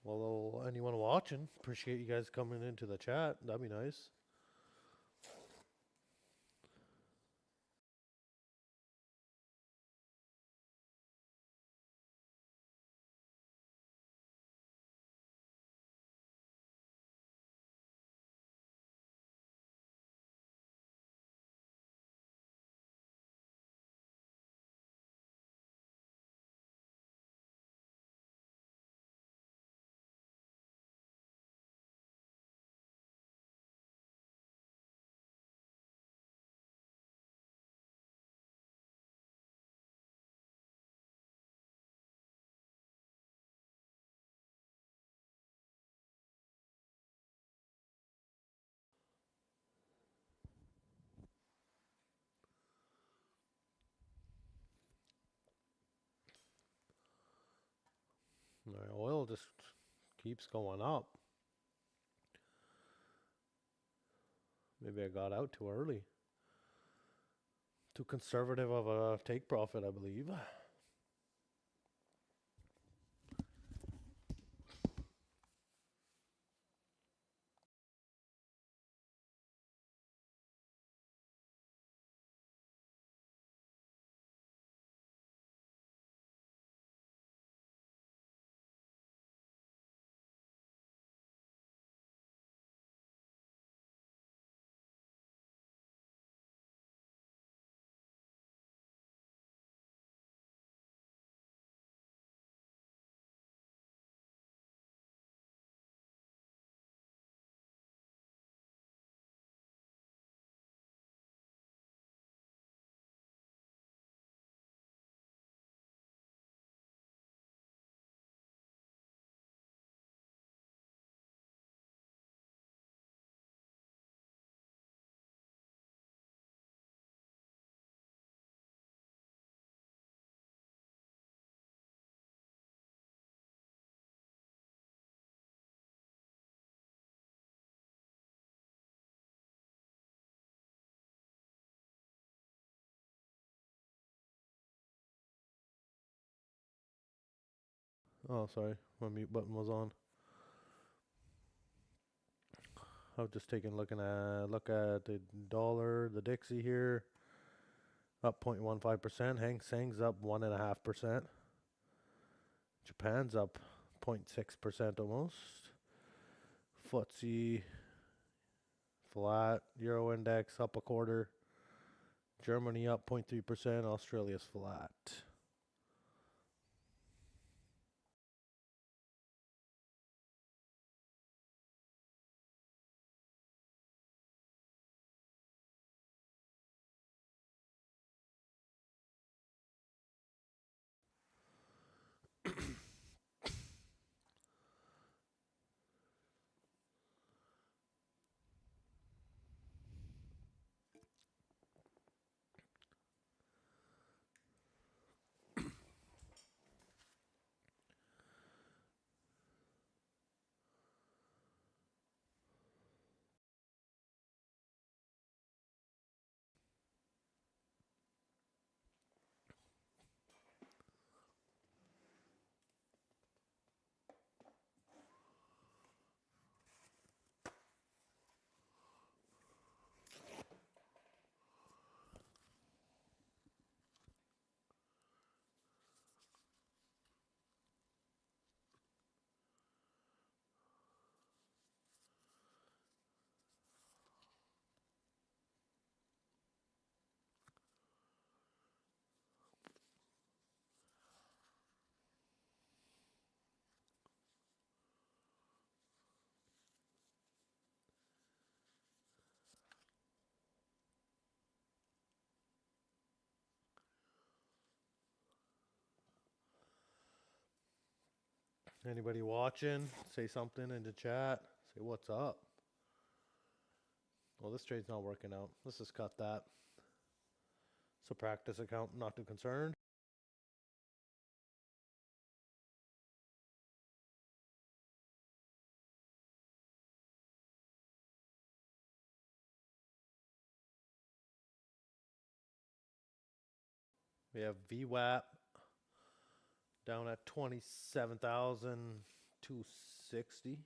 Well, anyone watching, appreciate you guys coming into the chat. That'd be nice. Oil just keeps going up. Maybe I got out too early. Too conservative of a take profit, I believe. Oh, sorry, my mute button was on. I was just look at the dollar, the Dixie here, up 0.15%. Hang Seng's up 1.5%. Japan's up 0.6% almost. FTSE flat. Euro index up a quarter. Germany up 0.3%. Australia's flat. Anybody watching? Say something in the chat. Say what's up. Well, this trade's not working out. Let's just cut that. So practice account, not too concerned. We have VWAP down at 27,260.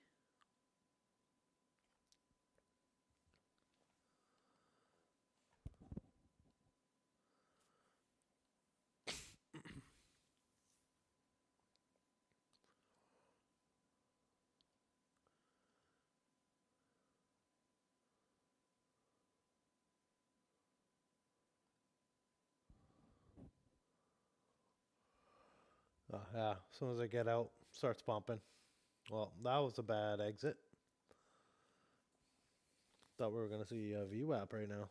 Yeah, as soon as I get out, starts pumping. Well, that was a bad exit. Thought we were going to see VWAP right now.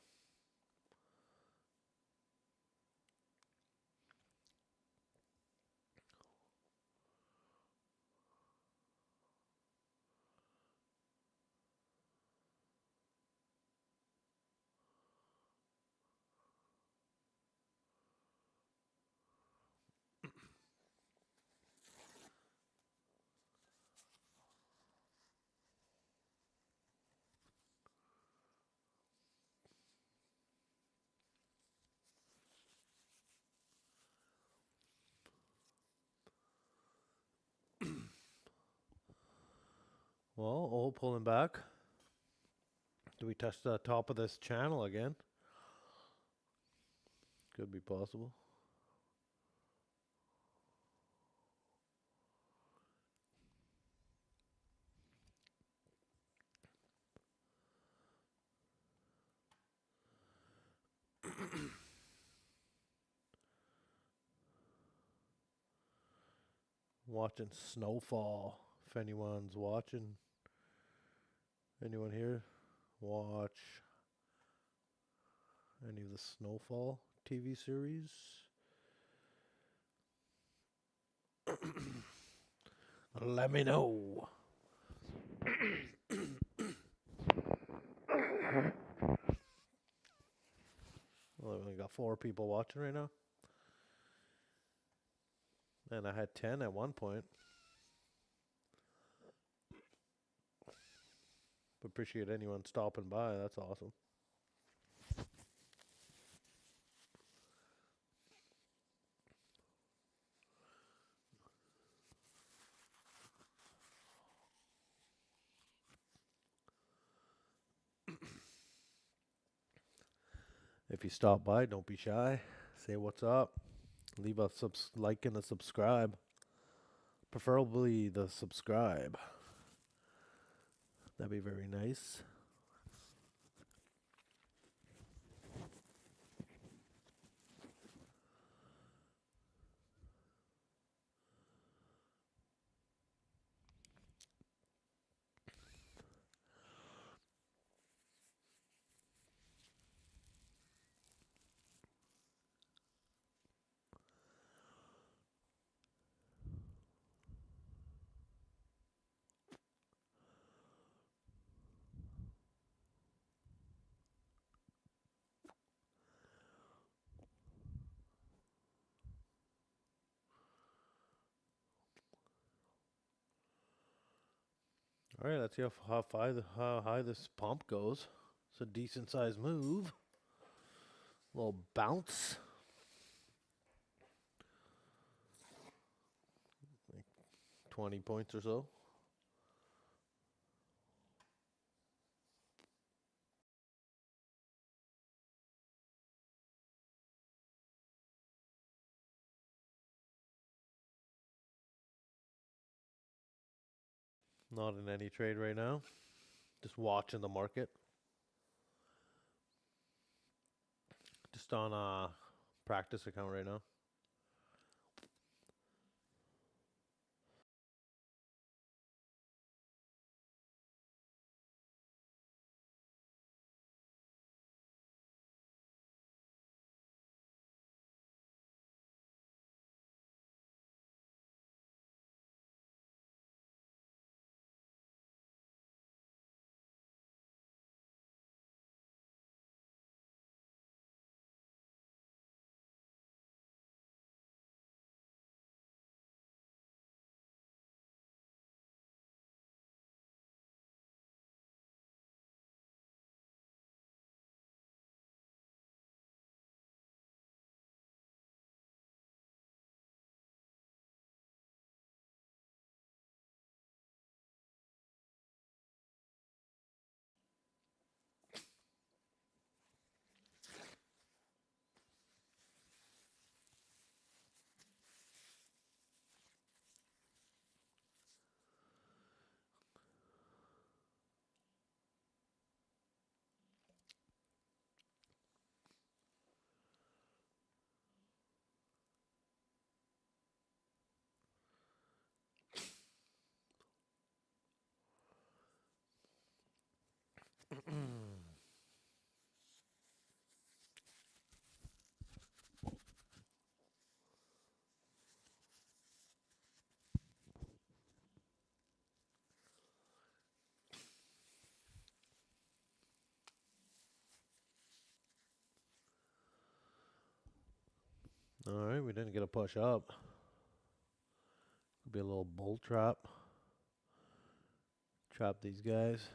Well, oh, pulling back. Do we touch the top of this channel again? Could be possible. Watching snowfall. If anyone's watching, anyone here watch any of the Snowfall TV series? Let me know. Well, I've only got 4 people watching right now. And I had 10 at one point. Appreciate anyone stopping by. That's awesome. If you stop by, don't be shy. Say what's up. Leave a like and a subscribe. Preferably the subscribe. That'd be very nice. All right, let's see how high this pump goes. It's a decent sized move. Little bounce. Like 20 points or so. Not in any trade right now. Just watching the market. Just on a practice account right now. All right, we didn't get a push up. Could be a little bull trap. Trap these guys.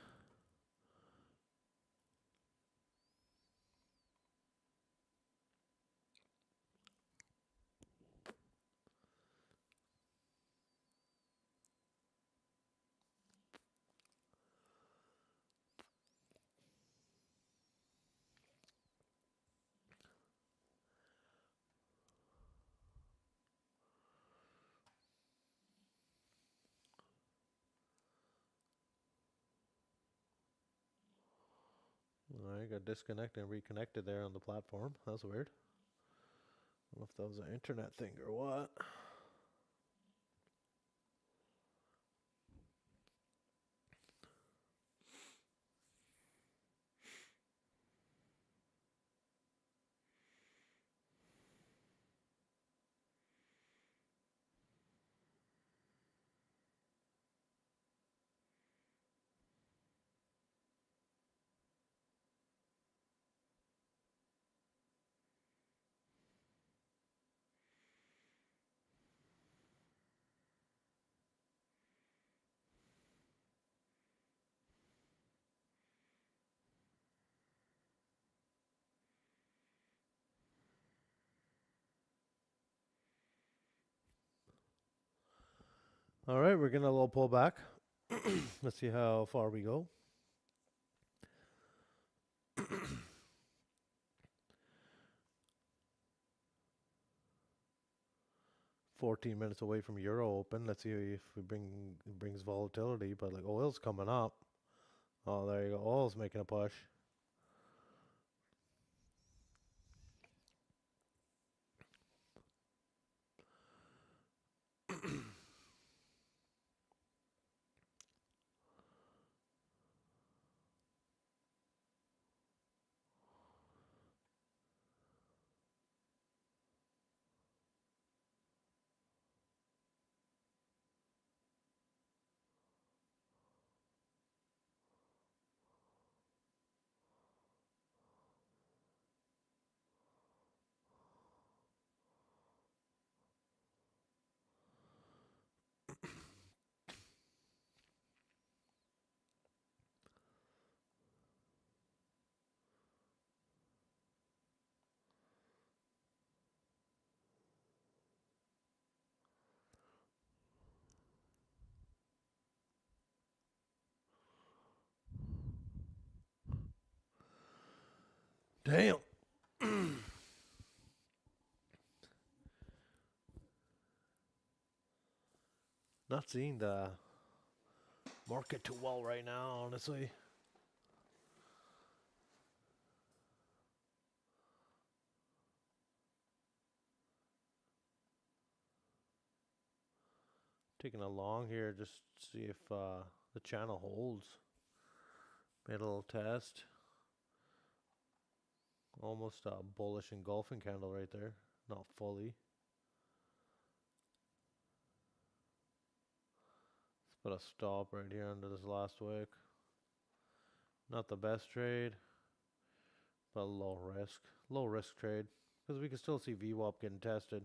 All right, got disconnected and reconnected there on the platform. That's weird. I don't know if that was an internet thing or what. All right, we're getting a little pullback. Let's see how far we go. 14 minutes away from Euro Open. Let's see if it brings volatility. But like oil's coming up. Oh, there you go. Oil's making a push. Damn. Not seeing the market too well right now, honestly. Taking a long here, just see if the channel holds. Made a little test. Almost a bullish engulfing candle right there. Not fully. Let's put a stop right here under this last wick. Not the best trade, but low risk. Low risk trade. Because we can still see VWAP getting tested.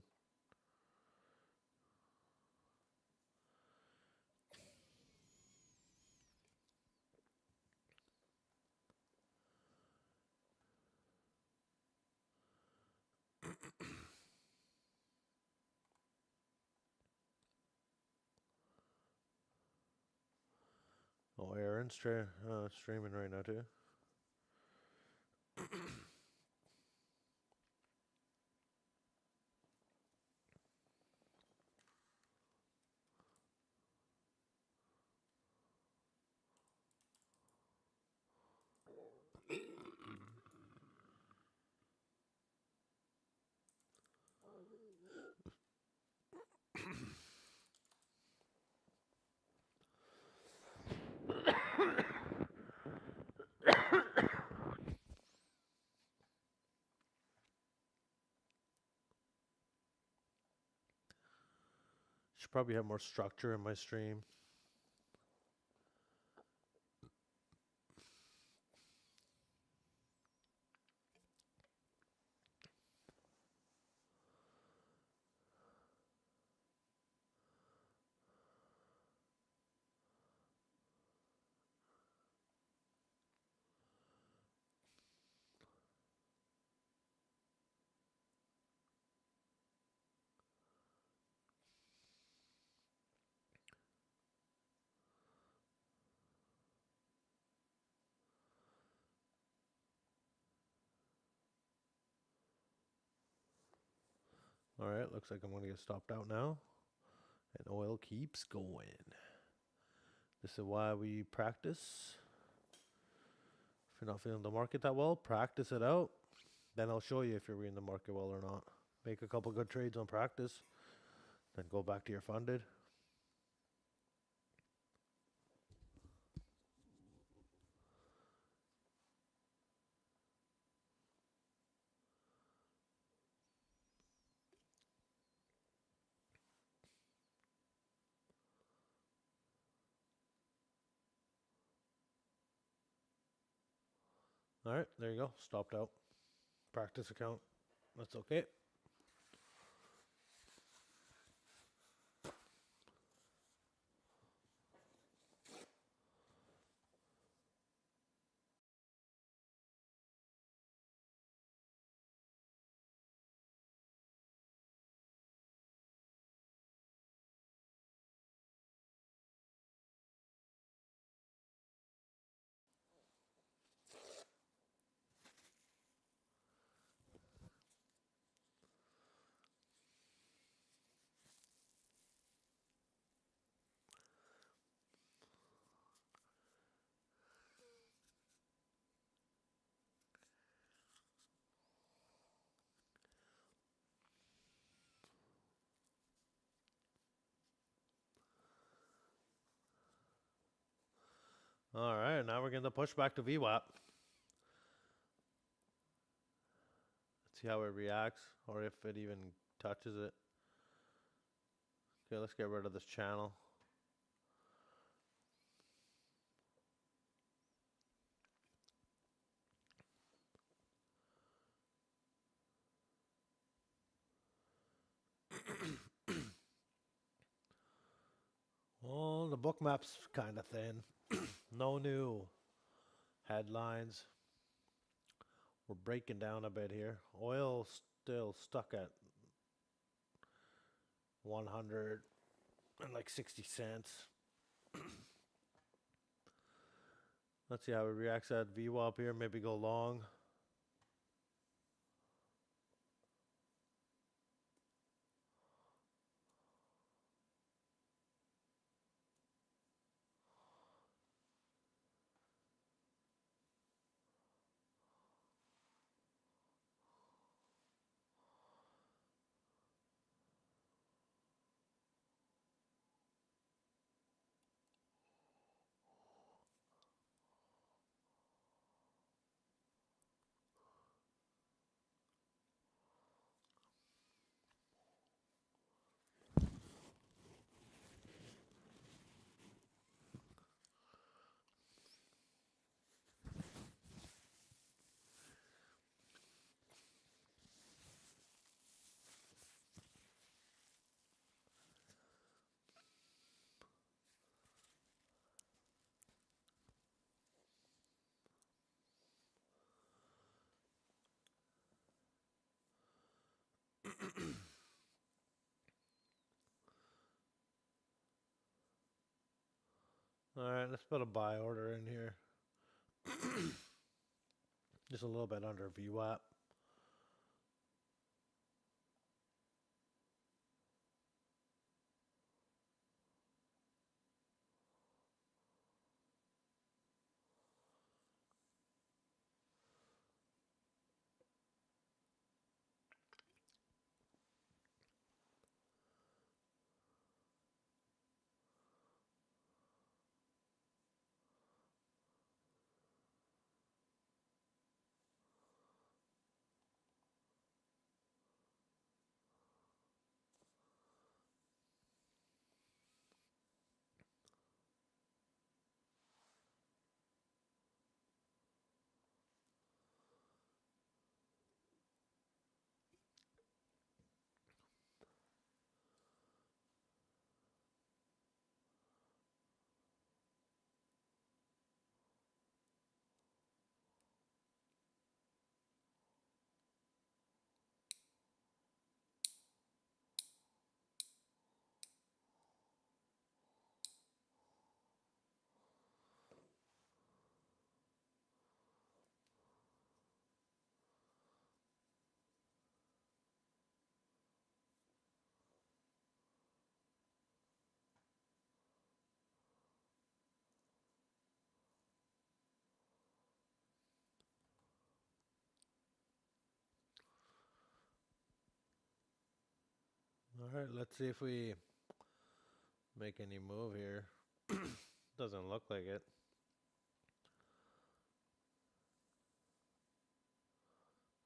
Oh, Aaron's streaming right now too. Should probably have more structure in my stream. Alright, looks like I'm going to get stopped out now. And oil keeps going. This is why we practice. If you're not feeling the market that well, practice it out. Then I'll show you if you're reading the market well or not. Make a couple good trades on practice. Then go back to your funded. Alright, there you go. Stopped out. Practice account. That's okay. All right, now we're going to push back to VWAP. Let's see how it reacts, or if it even touches it. Okay, let's get rid of this channel. Well, the book map's kind of thin. No new headlines. We're breaking down a bit here. Oil still stuck at 100 and like 60 cents. Let's see how it reacts at VWAP here. Maybe go long. All right, let's put a buy order in here. Just a little bit under VWAP. All right, let's see if we make any move here. Doesn't look like it.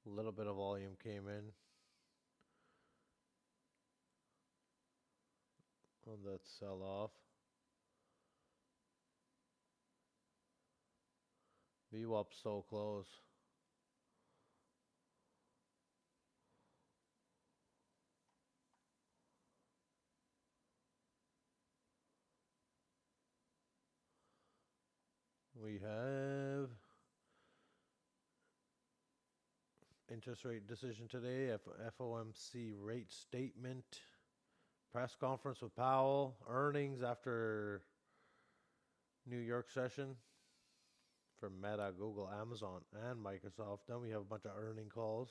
A little bit of volume came in on that sell off. VWAP so close. We have interest rate decision today, FOMC rate statement, press conference with Powell, earnings after New York session for Meta, Google, Amazon, and Microsoft. Then we have a bunch of earnings calls.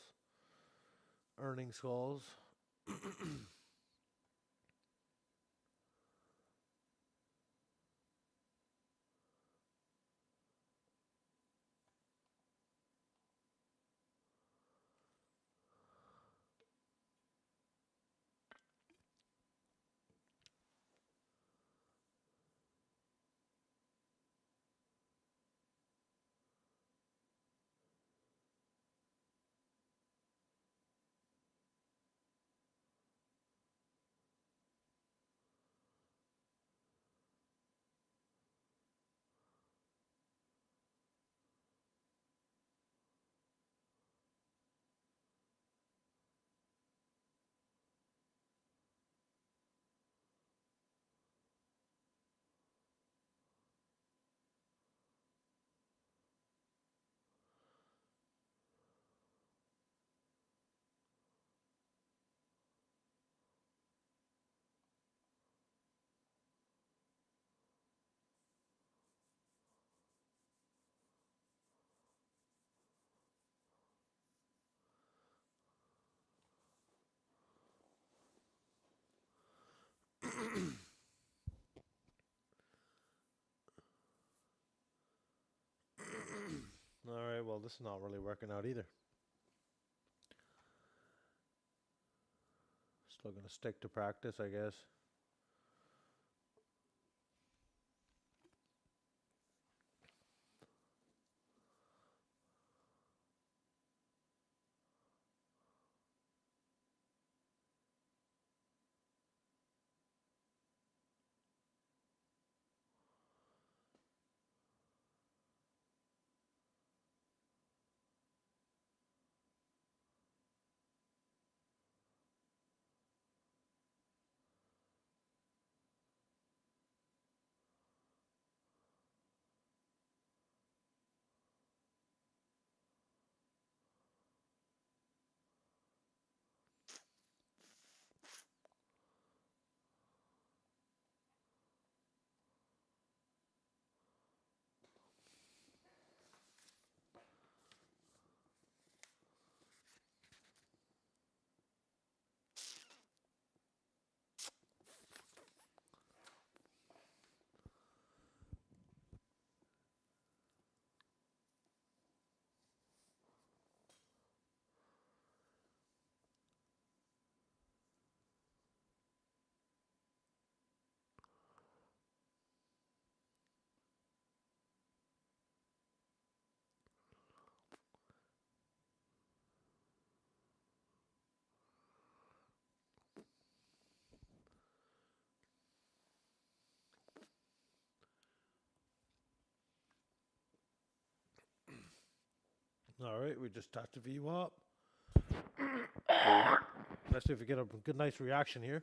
well, this is not really working out either. Still gonna stick to practice, I guess. All right, we just touched the view up. Let's see if we get a good, nice reaction here.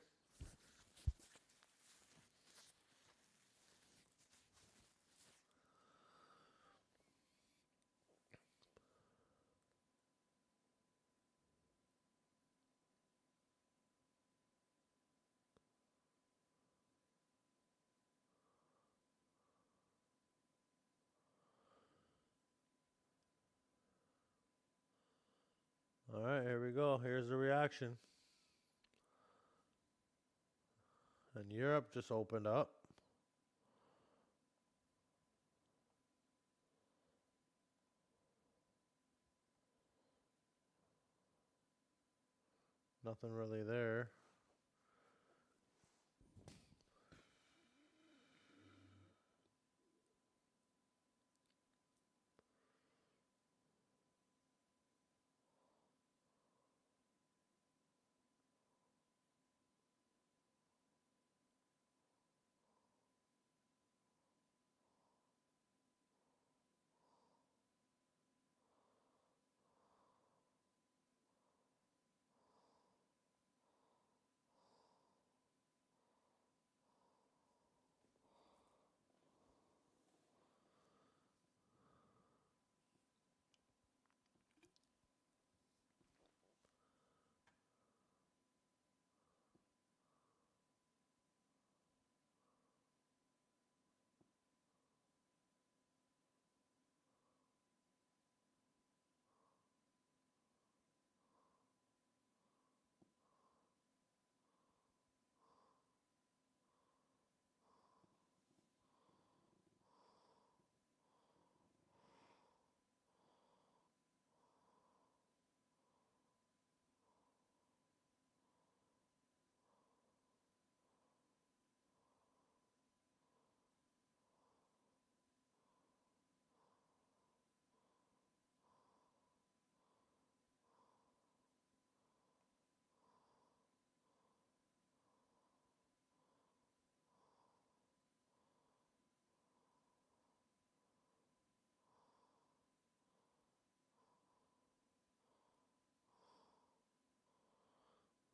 All right, here we go. Here's the reaction. And Europe just opened up. Nothing really there.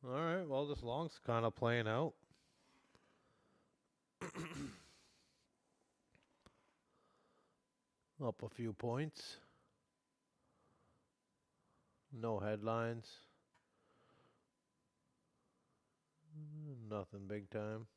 All right, well, this long's kind of playing out. Up a few points. No headlines. Nothing big time.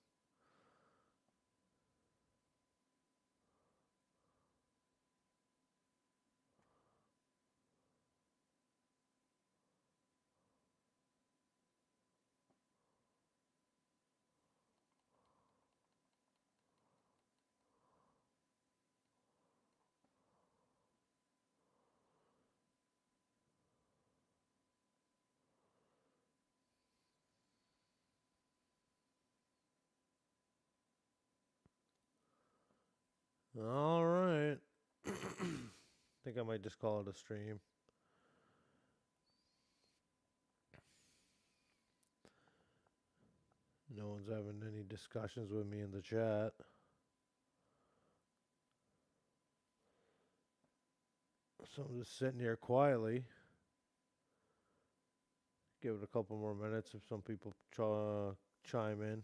All right. Think I might just call it a stream. No one's having any discussions with me in the chat. So I'm just sitting here quietly. Give it a couple more minutes if some people chime in.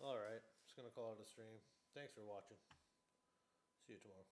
All right. Just going to call it a stream. Thanks for watching. See you tomorrow.